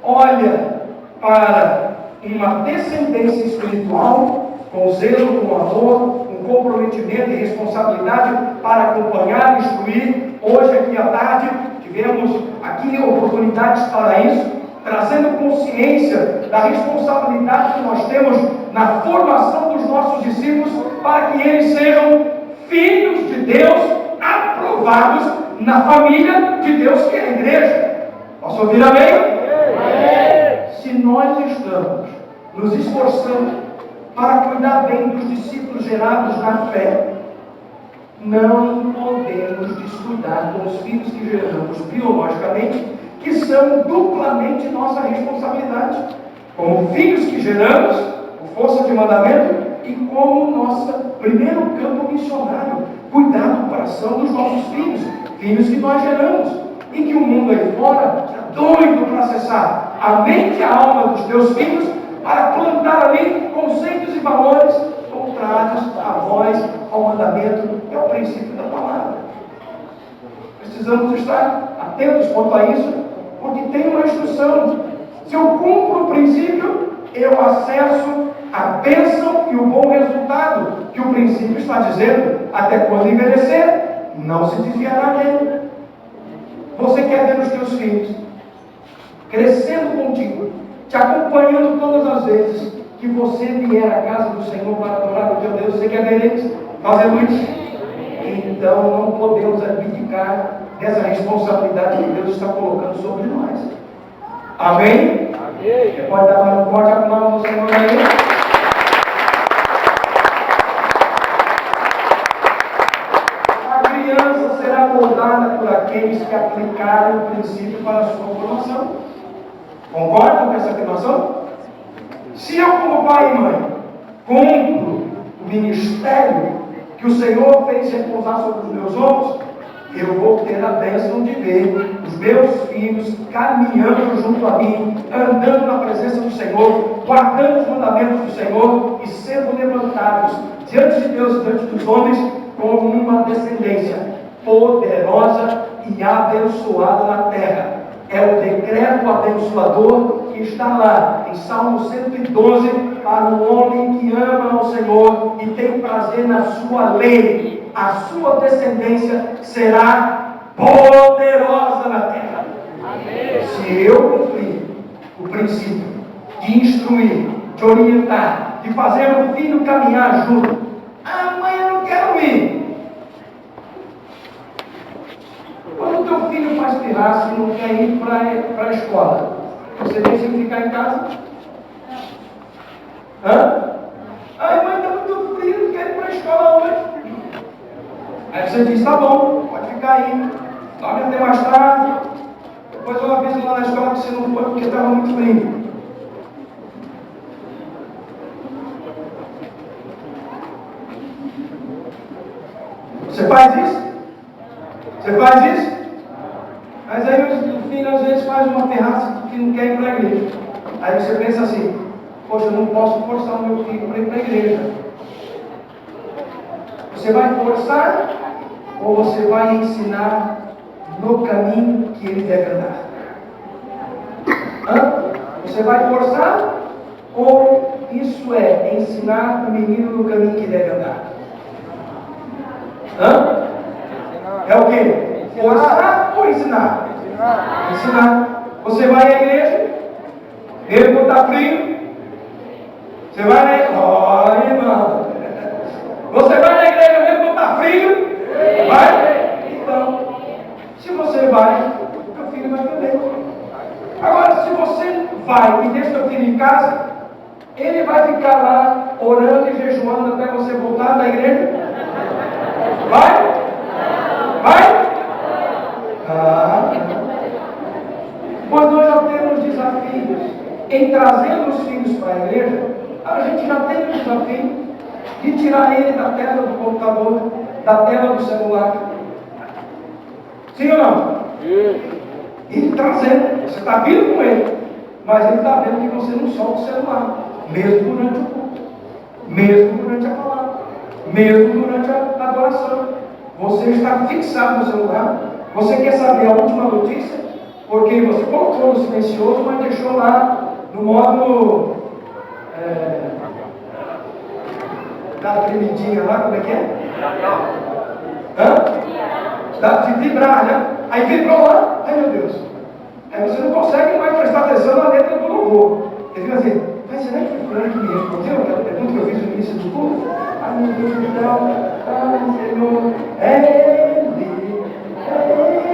olha para uma descendência espiritual com zelo, com amor, com comprometimento e responsabilidade para acompanhar e instruir. Hoje, aqui à tarde, tivemos aqui oportunidades para isso, trazendo consciência da responsabilidade que nós temos na formação dos nossos discípulos, para que eles sejam filhos de Deus, aprovados na família de Deus, que é a igreja. Posso ouvir amém? Amém. Se nós estamos nos esforçando para cuidar bem dos discípulos gerados na fé, não podemos descuidar com os filhos que geramos biologicamente, que são duplamente nossa responsabilidade, como filhos que geramos, por força de mandamento, e como nosso primeiro campo missionário, cuidar do coração dos nossos filhos, filhos que nós geramos, e que o mundo aí fora está doido para acessar a mente e a alma dos teus filhos, para plantar ali conceitos e valores contrários à voz, ao mandamento e ao princípio da palavra. Precisamos estar atentos quanto a isso, porque tem uma instrução. Se eu cumpro o princípio, eu acesso a bênção e o bom resultado que o princípio está dizendo. Até quando envelhecer, não se desviará dele. Você quer ver os teus filhos crescendo contigo, te acompanhando todas as vezes que você vier à casa do Senhor para adorar o teu Deus. Você quer ver eles fazendo isso? Então não podemos abdicar dessa responsabilidade que Deus está colocando sobre nós. Amém? Amém. Você pode dar mais um forte aplauso ao Senhor aí? A criança será moldada por aqueles que aplicarem o princípio para a sua formação. Concordam com essa afirmação? Se eu, como pai e mãe, cumpro o ministério que o Senhor fez repousar sobre os meus ombros, eu vou ter a bênção de ver os meus filhos caminhando junto a mim, andando na presença do Senhor, guardando os mandamentos do Senhor e sendo levantados diante de Deus e diante dos homens como uma descendência poderosa e abençoada na terra. É o decreto abençoador que está lá em Salmo 112 para o homem que ama ao Senhor e tem prazer na sua lei. A sua descendência será poderosa na terra. Amém. Se eu cumprir o princípio de instruir, de orientar, de fazer o filho caminhar junto. Ah, mãe, eu não quero ir. Quando o teu filho faz pirraça e não quer ir para a escola, você deixa ele ficar em casa? Hã? Ai, mãe, está muito frio, não quero ir para a escola hoje. Aí você diz, tá bom, pode ficar aí, dorme até mais tarde, depois eu aviso lá na escola que você não foi porque estava muito frio. Você faz isso? Você faz isso? Mas aí o filho às vezes faz uma terraça que não quer ir para a igreja. Aí você pensa assim, poxa, eu não posso forçar o meu filho para ir para a igreja. Você vai forçar ou você vai ensinar no caminho que ele deve andar? Você vai forçar ou isso é ensinar o menino no caminho que deve andar? É o quê? Forçar ou ensinar? Ensinar. Você vai à igreja, mesmo quando está frio, você vai na igreja, olha, irmão. Você vai na igreja mesmo quando está frio? Vai? Então, se você vai, teu filho vai também. Agora, se você vai e deixa teu filho em casa, ele vai ficar lá orando e jejuando até você voltar da igreja? Vai? Vai? Pois nós já temos desafios em trazendo os filhos para a igreja. A gente já tem o desafio de tirar ele da tela do computador, da tela do celular. Sim ou não? E trazendo. Você está vindo com ele, mas ele está vendo que você não solta o celular, mesmo durante o culto, mesmo durante a palavra, mesmo durante a adoração. Você está fixado no celular. Você quer saber a última notícia? Porque você colocou no silencioso, mas deixou lá no modo da tremidinha lá, como é que é? De vibrar, né? Aí vibrou lá, ai meu Deus. Aí você não consegue mais prestar atenção na letra do louvor. Ele fica assim, mas será que foi fulano que me respondeu aquela pergunta que eu fiz no início do culto? Ai meu Deus do céu, ai Senhor, é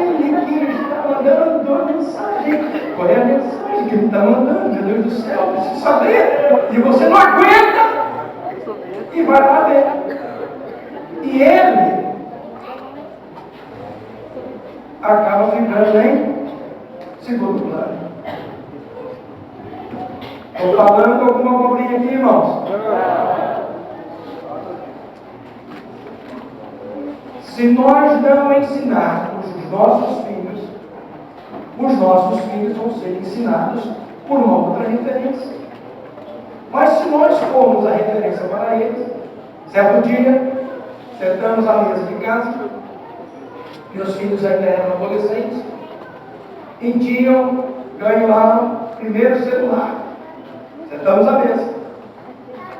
Ele que está mandando a mensagem. Qual é a mensagem que Ele está mandando? Meu Deus do céu, eu preciso saber. E você não aguenta e vai lá ver. E ele acaba ficando em segundo plano. Estou falando alguma cobrinha aqui, irmãos? Se nós não ensinarmos os nossos filhos vão ser ensinados por uma outra referência. Mas se nós formos a referência para eles, certo dia, sentamos à mesa de casa, meus filhos ainda eram adolescentes, e tinham ganho lá o primeiro celular. Sentamos à mesa.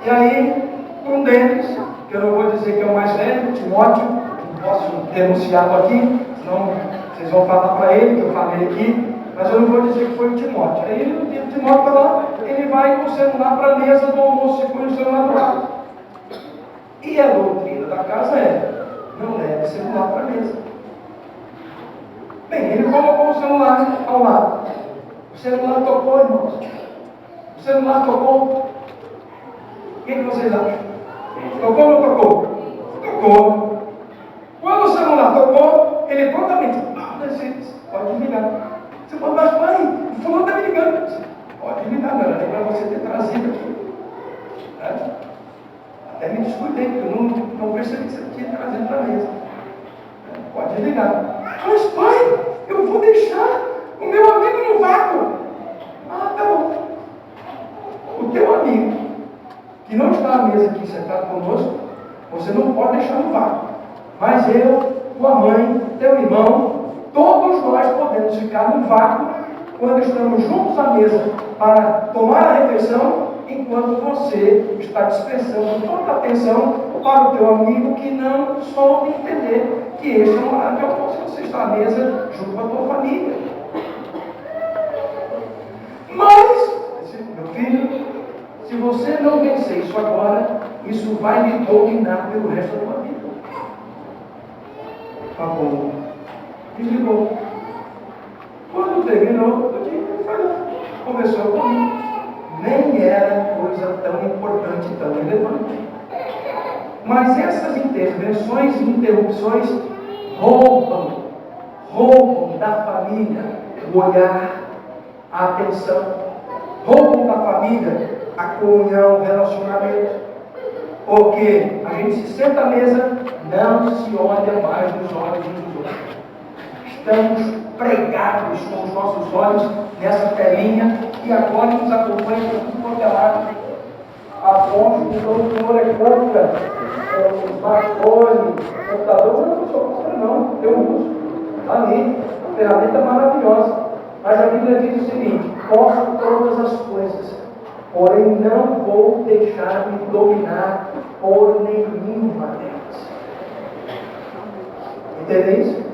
E aí, um deles, que eu não vou dizer que é o mais velho, Timóteo, não posso denunciá-lo aqui, senão vocês vão falar para ele, que eu falei aqui, mas eu não vou dizer que foi o Timóteo. Aí o Timóteo está lá, ele vai com o celular para a mesa do almoço e põe o celular do lado. E a doutrina da casa é, não leve o celular para a mesa. Bem, ele colocou o celular ao lado. O celular tocou, irmãos. O celular tocou. O que vocês acham? Tocou ou não tocou? Tocou. Quando o celular tocou, ele prontamente pode ligar. Você pode, mas pai, o fulano está me ligando. Pode ligar, não era nem para você ter trazido aqui. me descuidei, porque eu não percebi que você tinha trazido para a mesa. Pode desligar. Mas pai, eu vou deixar o meu amigo no vácuo. Ah, tá bom. O teu amigo, que não está à mesa aqui sentado conosco, você não pode deixar no vácuo. Mas eu, tua mãe, teu irmão, todos nós podemos ficar no vácuo quando estamos juntos à mesa para tomar a refeição, enquanto você está dispensando toda a atenção para o teu amigo que não soube entender que este é um horário de almoço. Você está à mesa junto com a tua família. Mas, meu filho, se você não vencer isso agora, isso vai lhe dominar pelo resto da tua vida. Tá bom. Desligou. Quando terminou, eu disse, ele foi lá, conversou comigo. Nem era coisa tão importante, tão relevante. Mas essas intervenções e interrupções roubam da família o olhar, a atenção, roubam da família a comunhão, o relacionamento. Porque a gente se senta à mesa, não se olha mais nos olhos uns dos outros. Estamos pregados com os nossos olhos nessa telinha e agora nos acompanha por tudo quanto é lado. Afonso, o doutor é contra o smartphone, o computador. Eu não sou contra, não, eu uso. Está ali, uma ferramenta maravilhosa. Mas a Bíblia diz o seguinte: posso todas as coisas, porém não vou deixar me dominar por nenhuma delas. Entende isso?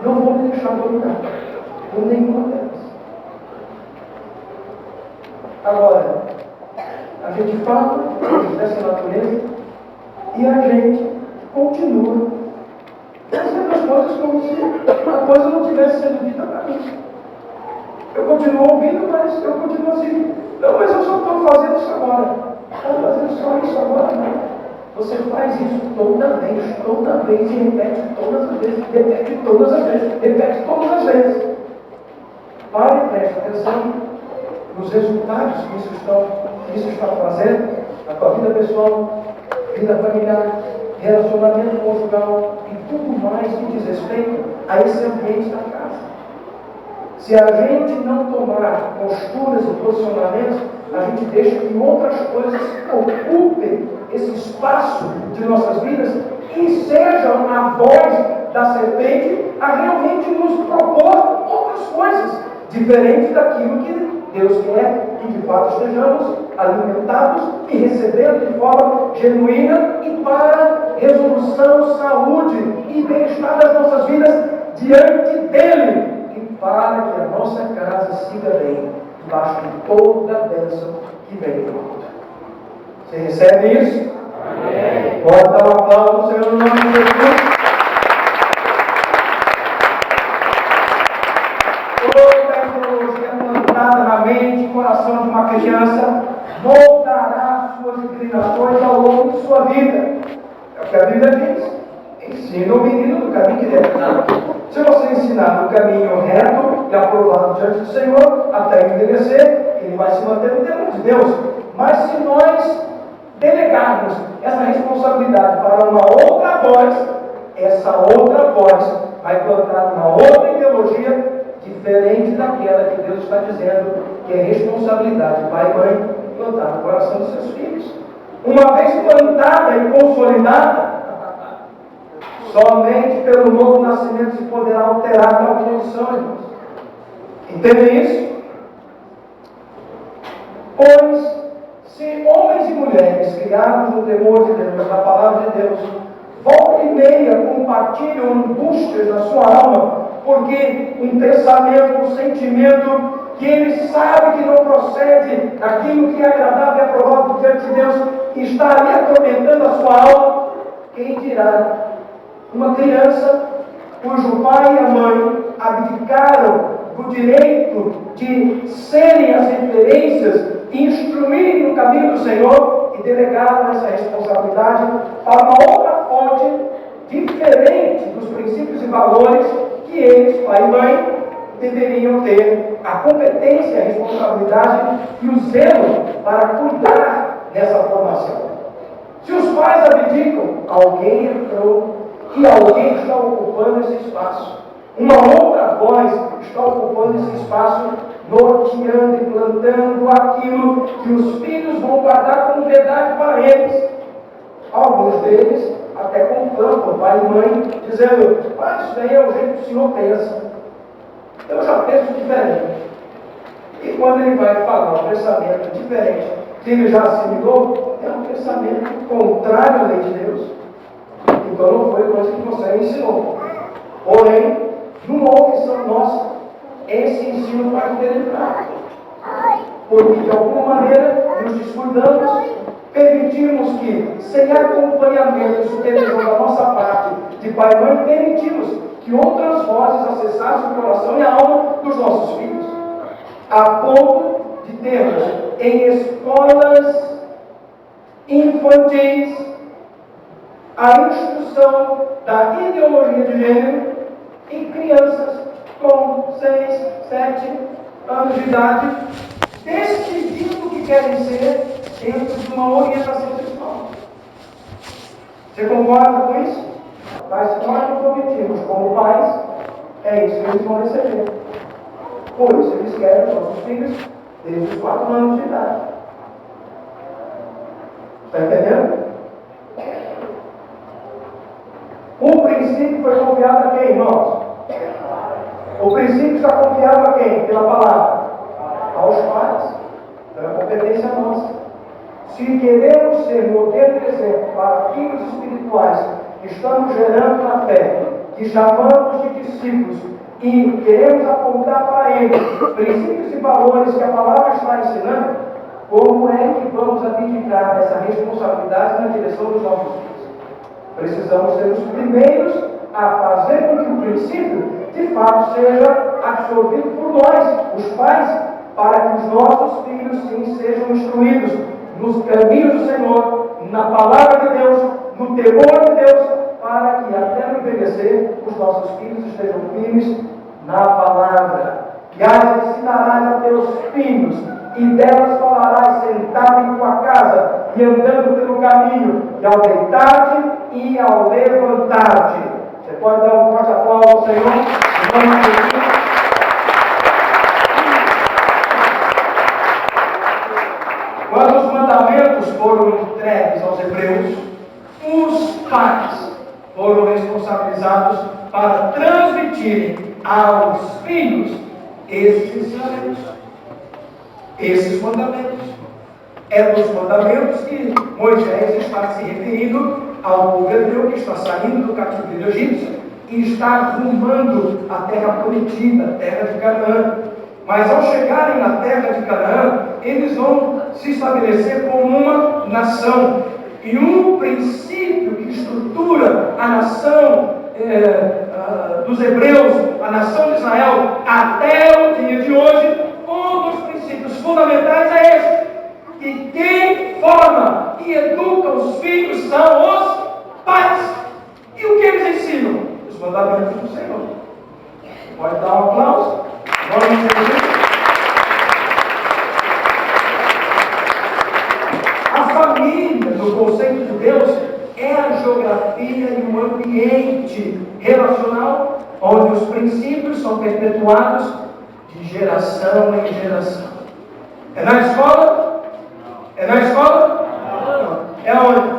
Não vou me deixar dominar por nenhuma delas. Agora, a gente fala dessa natureza e a gente continua fazendo as coisas como se a coisa não tivesse sendo dita para mim. Eu continuo ouvindo, mas eu continuo assim. Não, mas eu só estou fazendo isso agora. Estou fazendo só isso agora, não. Você faz isso toda vez, e repete todas as vezes, repete todas as vezes, repete todas as vezes. Pare e preste atenção nos resultados que isso está fazendo na tua vida pessoal, vida familiar, relacionamento conjugal e tudo mais que diz respeito a esse ambiente da casa. Se a gente não tomar posturas e posicionamentos, a gente deixa que outras coisas ocupem esse espaço de nossas vidas e sejam a voz da serpente a realmente nos propor outras coisas, diferente daquilo que Deus quer que de fato estejamos alimentados e recebendo de forma genuína e para resolução, saúde e bem-estar das nossas vidas diante dEle. E para que a nossa casa siga bem, debaixo de toda a bênção que vem do alto. Você recebe isso? Amém. Pode dar um aplauso ao Senhor no nome de Jesus. Toda a tecnologia plantada na mente e coração de uma criança moldará suas inclinações ao longo de sua vida. É o que a Bíblia diz. Ensina o menino no caminho que deve andar. Se você ensinar no caminho reto e aprovado diante do Senhor, até envelhecer, ele vai se manter no temor de Deus. Mas se nós delegarmos essa responsabilidade para uma outra voz, essa outra voz vai plantar uma outra ideologia diferente daquela que Deus está dizendo que é responsabilidade, pai e mãe, plantar no coração dos seus filhos. Uma vez plantada e consolidada, somente pelo novo nascimento se poderá alterar tal condição, irmãos. Entendem isso? Pois, se homens e mulheres criados no temor de Deus, na palavra de Deus, volta e meia compartilham angústias na sua alma, porque um pensamento, um sentimento que ele sabe que não procede daquilo que é agradável e aprovado diante de Deus, está ali atormentando a sua alma, quem dirá? Uma criança cujo pai e a mãe abdicaram do direito de serem as referências e instruírem no caminho do Senhor e delegaram essa responsabilidade para uma outra fonte diferente dos princípios e valores que eles, pai e mãe, deveriam ter a competência, a responsabilidade e o zelo para cuidar nessa formação. Se os pais abdicam, alguém entrou e alguém está ocupando esse espaço. Uma outra voz está ocupando esse espaço, norteando e plantando aquilo que os filhos vão guardar como verdade para eles. Alguns deles até confrontam pai e mãe, dizendo: "Pai, isso daí é o jeito que o senhor pensa. Eu já penso diferente." E quando ele vai falar um pensamento diferente, que ele já assimilou, é um pensamento contrário à lei de Deus. Então não foi coisa que você ensinou. Porém, numa opção nossa, esse ensino pode penetrar. Porque de alguma maneira nos descuidamos, permitimos que, sem acompanhamento e supervisão da nossa parte, de pai e mãe, permitimos que outras vozes acessassem o coração e a alma dos nossos filhos. A ponto de termos em escolas infantis a instrução da ideologia de gênero em crianças com 6, 7 anos de idade, decidindo o que querem ser dentro de uma orientação sexual. Você concorda com isso? Mas se nós nos omitimos como pais, é isso que eles vão receber. Por isso eles querem os nossos filhos desde os 4 anos de idade. Está entendendo? O princípio foi confiado a quem, irmãos? O princípio está confiado a quem? Pela palavra? Aos pais. Então é competência nossa. Se queremos ser modelo e exemplo para filhos espirituais que estamos gerando na fé, que chamamos de discípulos, e queremos apontar para eles princípios e valores que a palavra está ensinando, como é que vamos abdicar dessa responsabilidade na direção dos nossos filhos? Precisamos ser os primeiros a fazer com que o princípio, de fato, seja absorvido por nós, os pais, para que os nossos filhos, sim, sejam instruídos nos caminhos do Senhor, na palavra de Deus, no temor de Deus, para que até no envelhecer os nossos filhos estejam firmes na palavra. E as ensinarás a teus filhos, e delas falarás sentado em tua casa e andando pelo caminho, e ao deitar-te e ao levantar-te. Você pode dar um forte aplauso ao Senhor? Em nome de Jesus. Quando os mandamentos foram entregues aos hebreus, os pais foram responsabilizados para transmitirem aos filhos esses ensinamentos, esses mandamentos. É dos mandamentos que Moisés está se referindo ao povo hebreu que está saindo do cativeiro egípcio e está rumando a terra prometida, a terra de Canaã. Mas ao chegarem na terra de Canaã, eles vão se estabelecer como uma nação. E um princípio que estrutura a nação dos hebreus, a nação de Israel, até o dia de hoje, um dos princípios fundamentais é este: que quem forma e educa os filhos são os pais. E o que eles ensinam? Os mandamentos do Senhor. Pode dar um aplauso? Vamos ver. A família, no conceito de Deus, é a geografia e o ambiente relacional onde os princípios são perpetuados de geração em geração. É na escola? É na escola? Não. É onde?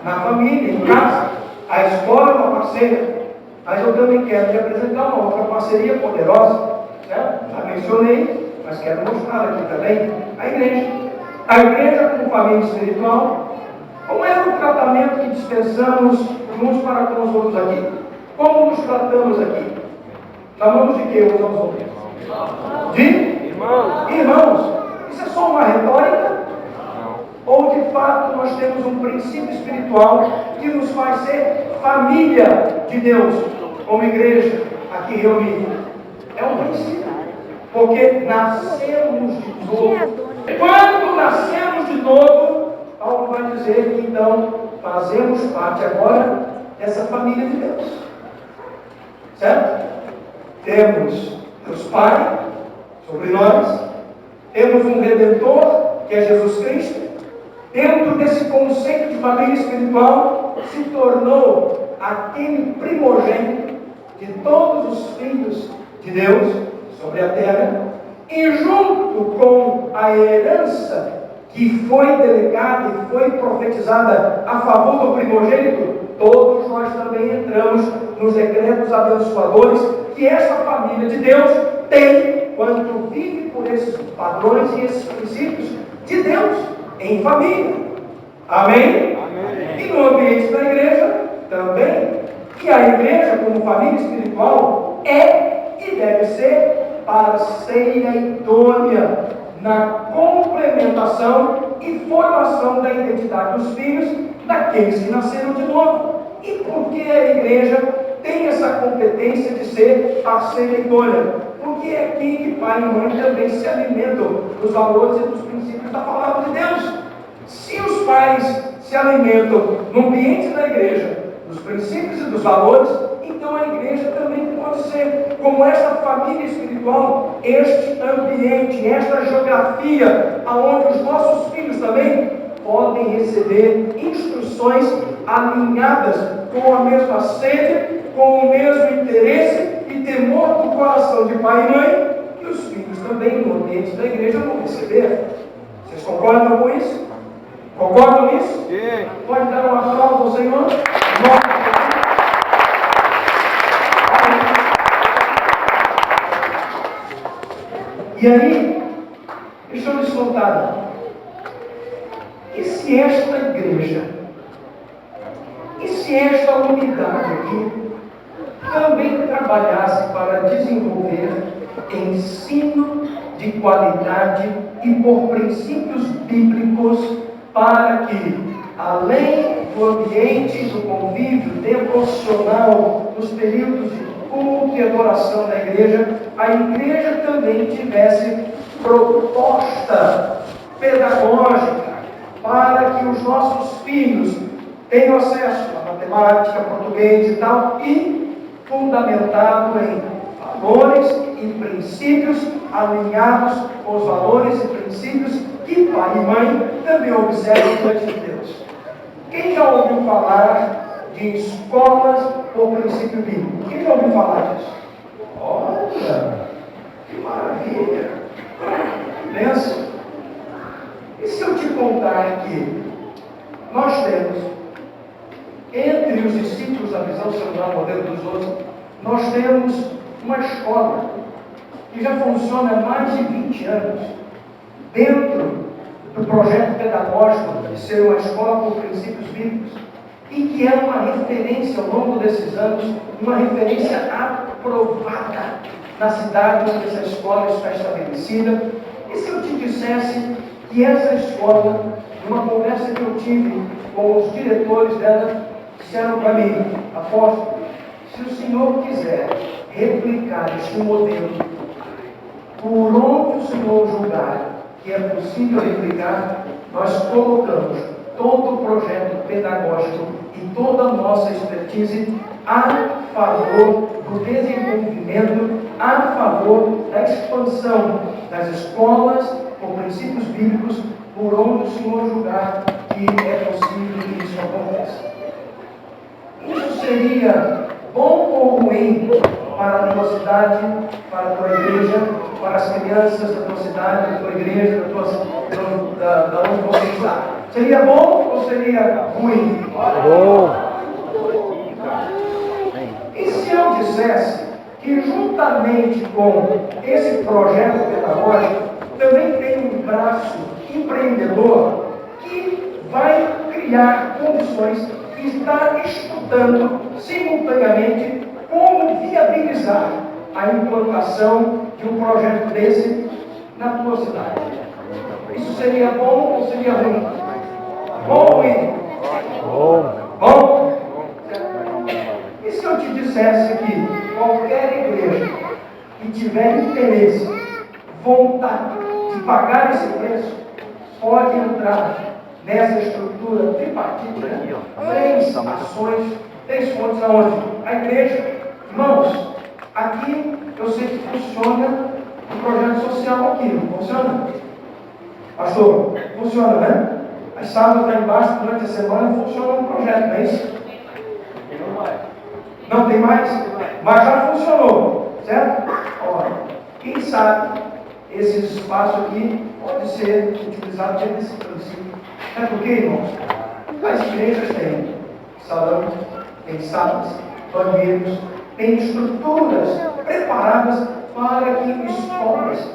Na família, em casa. A escola é uma parceira. Mas eu também quero te apresentar uma outra parceria poderosa. Né? Já mencionei, mas quero mostrar aqui também a igreja. A igreja como família espiritual. Como é o tratamento que dispensamos uns para com os outros aqui? Como nos tratamos aqui? Chamamos de quê uns aos outros? De irmãos. Irmãos. Isso é só uma retórica? Ou de fato nós temos um princípio espiritual que nos faz ser família de Deus, como igreja aqui reunida? É um princípio, porque nascemos de novo. Quando nascemos de novo, Paulo vai dizer que então fazemos parte agora dessa família de Deus, certo? Temos Deus Pai sobre nós, temos um Redentor que é Jesus Cristo, dentro desse conceito de família espiritual, se tornou aquele primogênito de todos os filhos de Deus sobre a terra, e junto com a herança que foi delegada e foi profetizada a favor do primogênito, todos nós também entramos nos decretos abençoadores que essa família de Deus tem quando vive por esses padrões e esses princípios de Deus em família. Amém? Amém. E no ambiente da igreja também. E a igreja, como família espiritual, é e deve ser parceira idônea na complementação e formação da identidade dos filhos daqueles que nasceram de novo. E por que a igreja tem essa competência de ser parceira idônea? Porque é aqui que pai e mãe também se alimentam dos valores e dos princípios da palavra de Deus. Se os pais se alimentam no ambiente da igreja dos princípios e dos valores, então a igreja também pode ser, como esta família espiritual, este ambiente, esta geografia, aonde os nossos filhos também podem receber instruções alinhadas com a mesma sede, com o mesmo interesse e temor do coração de pai e mãe, que os filhos também no ambiente da igreja vão receber. Vocês concordam com isso? Concordam nisso? Sim. Pode dar uma aplauso ao Senhor? E aí, deixa eu lhes contar. E se esta igreja, e se esta unidade aqui, também trabalhasse para desenvolver ensino de qualidade e por princípios bíblicos, para que, além do ambiente do convívio devocional, nos períodos de culto e adoração da igreja, a igreja também tivesse proposta pedagógica para que os nossos filhos tenham acesso a matemática, português e tal, e fundamentado em valores e princípios alinhados com os valores e princípios que pai e mãe também observam diante de Deus. Quem já ouviu falar de escolas por princípio bíblico? Quem já ouviu falar disso? Olha, que maravilha! Pensa. E se eu te contar que nós temos, entre os discípulos da visão celular modelo dos outros, nós temos uma escola que já funciona há mais de 20 anos, dentro do projeto pedagógico de ser uma escola por princípios bíblicos, e que é uma referência ao longo desses anos, uma referência aprovada na cidade onde essa escola está estabelecida. E se eu te dissesse que essa escola, numa conversa que eu tive com os diretores dela, disseram para mim: apóstolo, se o senhor quiser replicar este modelo, por onde o senhor julgar que é possível replicar, nós colocamos todo o projeto pedagógico e toda a nossa expertise a favor do desenvolvimento, a favor da expansão das escolas por princípios bíblicos, por onde o senhor julgar que é possível que isso aconteça. Isso seria bom ou ruim para a tua cidade, para a tua igreja, para as crianças da tua cidade, da tua igreja, da onde você está? Seria bom ou seria ruim? Bom. E se eu dissesse que juntamente com esse projeto pedagógico também tem um braço empreendedor que vai criar condições e está estudando simultaneamente como viabilizar a implantação de um projeto desse na tua cidade? Isso seria bom ou seria ruim? Bom ou ruim? Bom. Bom? E se eu te dissesse que qualquer igreja que tiver interesse, vontade de pagar esse preço, pode entrar nessa estrutura tripartite, né? Três ações, três fontes aonde? A igreja, irmãos, aqui eu sei que funciona o projeto social aqui, não funciona? Pastor, funciona, né? As salas lá embaixo, durante a semana, funcionam um projeto, não é isso? Não tem mais? Mas já funcionou, certo? Olha, quem sabe esse espaço aqui pode ser utilizado dentro desse princípio. É porque, irmãos, as igrejas têm salão, têm salas, banheiros, têm estruturas preparadas para que escolas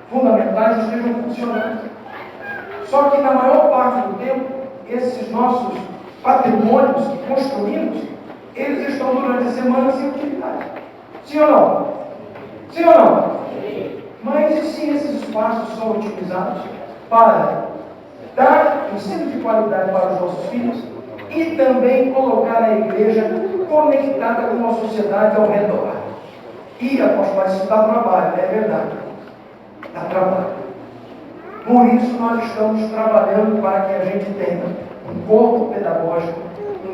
fundamentais estejam funcionando. Só que na maior parte do tempo, esses nossos patrimônios que construímos, eles estão durante a semana sem utilidade. Sim ou não? Sim ou não? Mas e se esses espaços são utilizados para dar ensino de qualidade para os nossos filhos e também colocar a igreja conectada com a sociedade ao redor? E, apóstolo, isso dá trabalho, é verdade. Dá trabalho. Por isso nós estamos trabalhando para que a gente tenha um corpo pedagógico,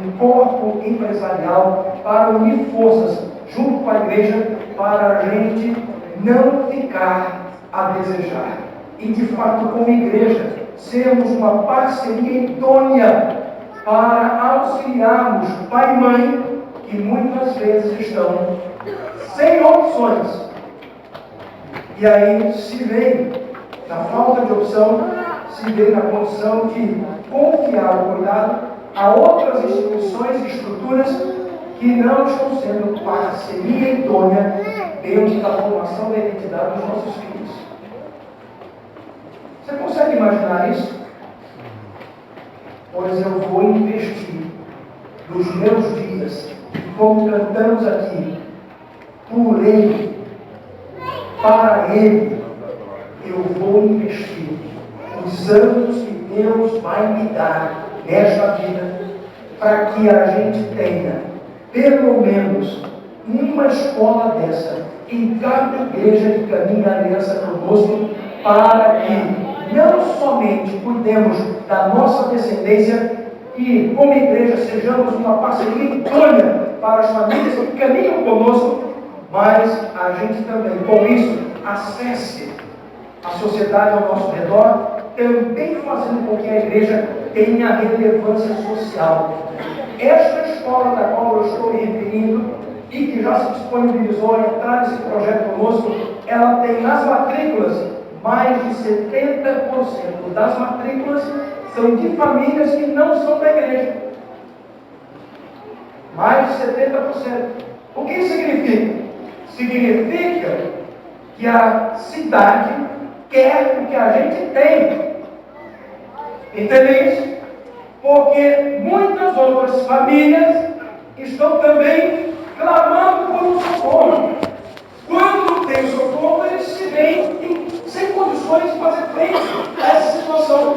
um corpo empresarial, para unir forças junto com a igreja, para a gente não ficar a desejar. E de fato, como igreja, sermos uma parceria idônea para auxiliarmos pai e mãe, que muitas vezes estão sem opções. E aí se vê, na falta de opção, se vê na condição de confiar o cuidado a outras instituições e estruturas que não estão sendo parceria idônea dentro da formação da identidade dos nossos filhos. Você consegue imaginar isso? Pois eu vou investir nos meus dias, como cantamos aqui, por Ele, para Ele, eu vou investir os anos que Deus vai me dar nesta vida, para que a gente tenha, pelo menos, uma escola dessa, em cada igreja que caminha a aliança conosco, para que não somente cuidemos da nossa descendência, e como igreja sejamos uma parceria idônea para as famílias que caminham conosco, mas a gente também, com isso, acesse a sociedade ao nosso redor, também fazendo com que a igreja tenha relevância social. Esta escola da qual eu estou me referindo, e que já se disponibilizou a entrar nesse projeto conosco, ela tem nas matrículas mais de 70% das matrículas são de famílias que não são da igreja. Mais de 70%. O que isso significa? Significa que a cidade quer o que a gente tem. Entende isso? Porque muitas outras famílias estão também clamando por um socorro. Quando tem socorro, eles se veem sem condições de fazer frente a essa situação.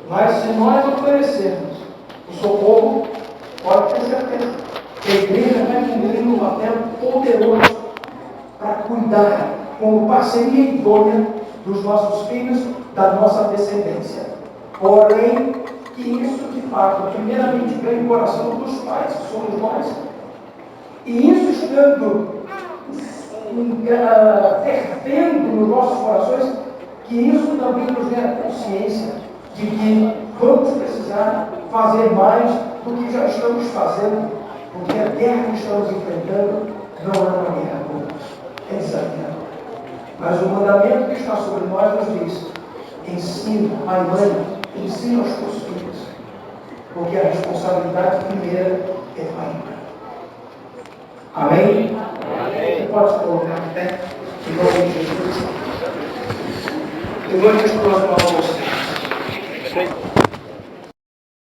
Mas se nós oferecermos o socorro, pode ter certeza que a igreja vai cumprir um papel poderoso para cuidar, como parceria idônea, dos nossos filhos, da nossa descendência. Porém, que isso de fato, primeiramente, ganhe o coração dos pais, que somos nós, e isso estando fervendo nos nossos corações, que isso também nos dê a consciência de que vamos precisar fazer mais do que já estamos fazendo, porque a guerra que estamos enfrentando não é uma guerra boa, é desafiadora. Mas o mandamento que está sobre nós nos diz: ensina, pai e mãe, ensina aos teus filhos, porque a responsabilidade primeira é pai e mãe. Amém? Amém. Você pode se colocar de pé, em nome de Jesus. Eu vou expor a vocês.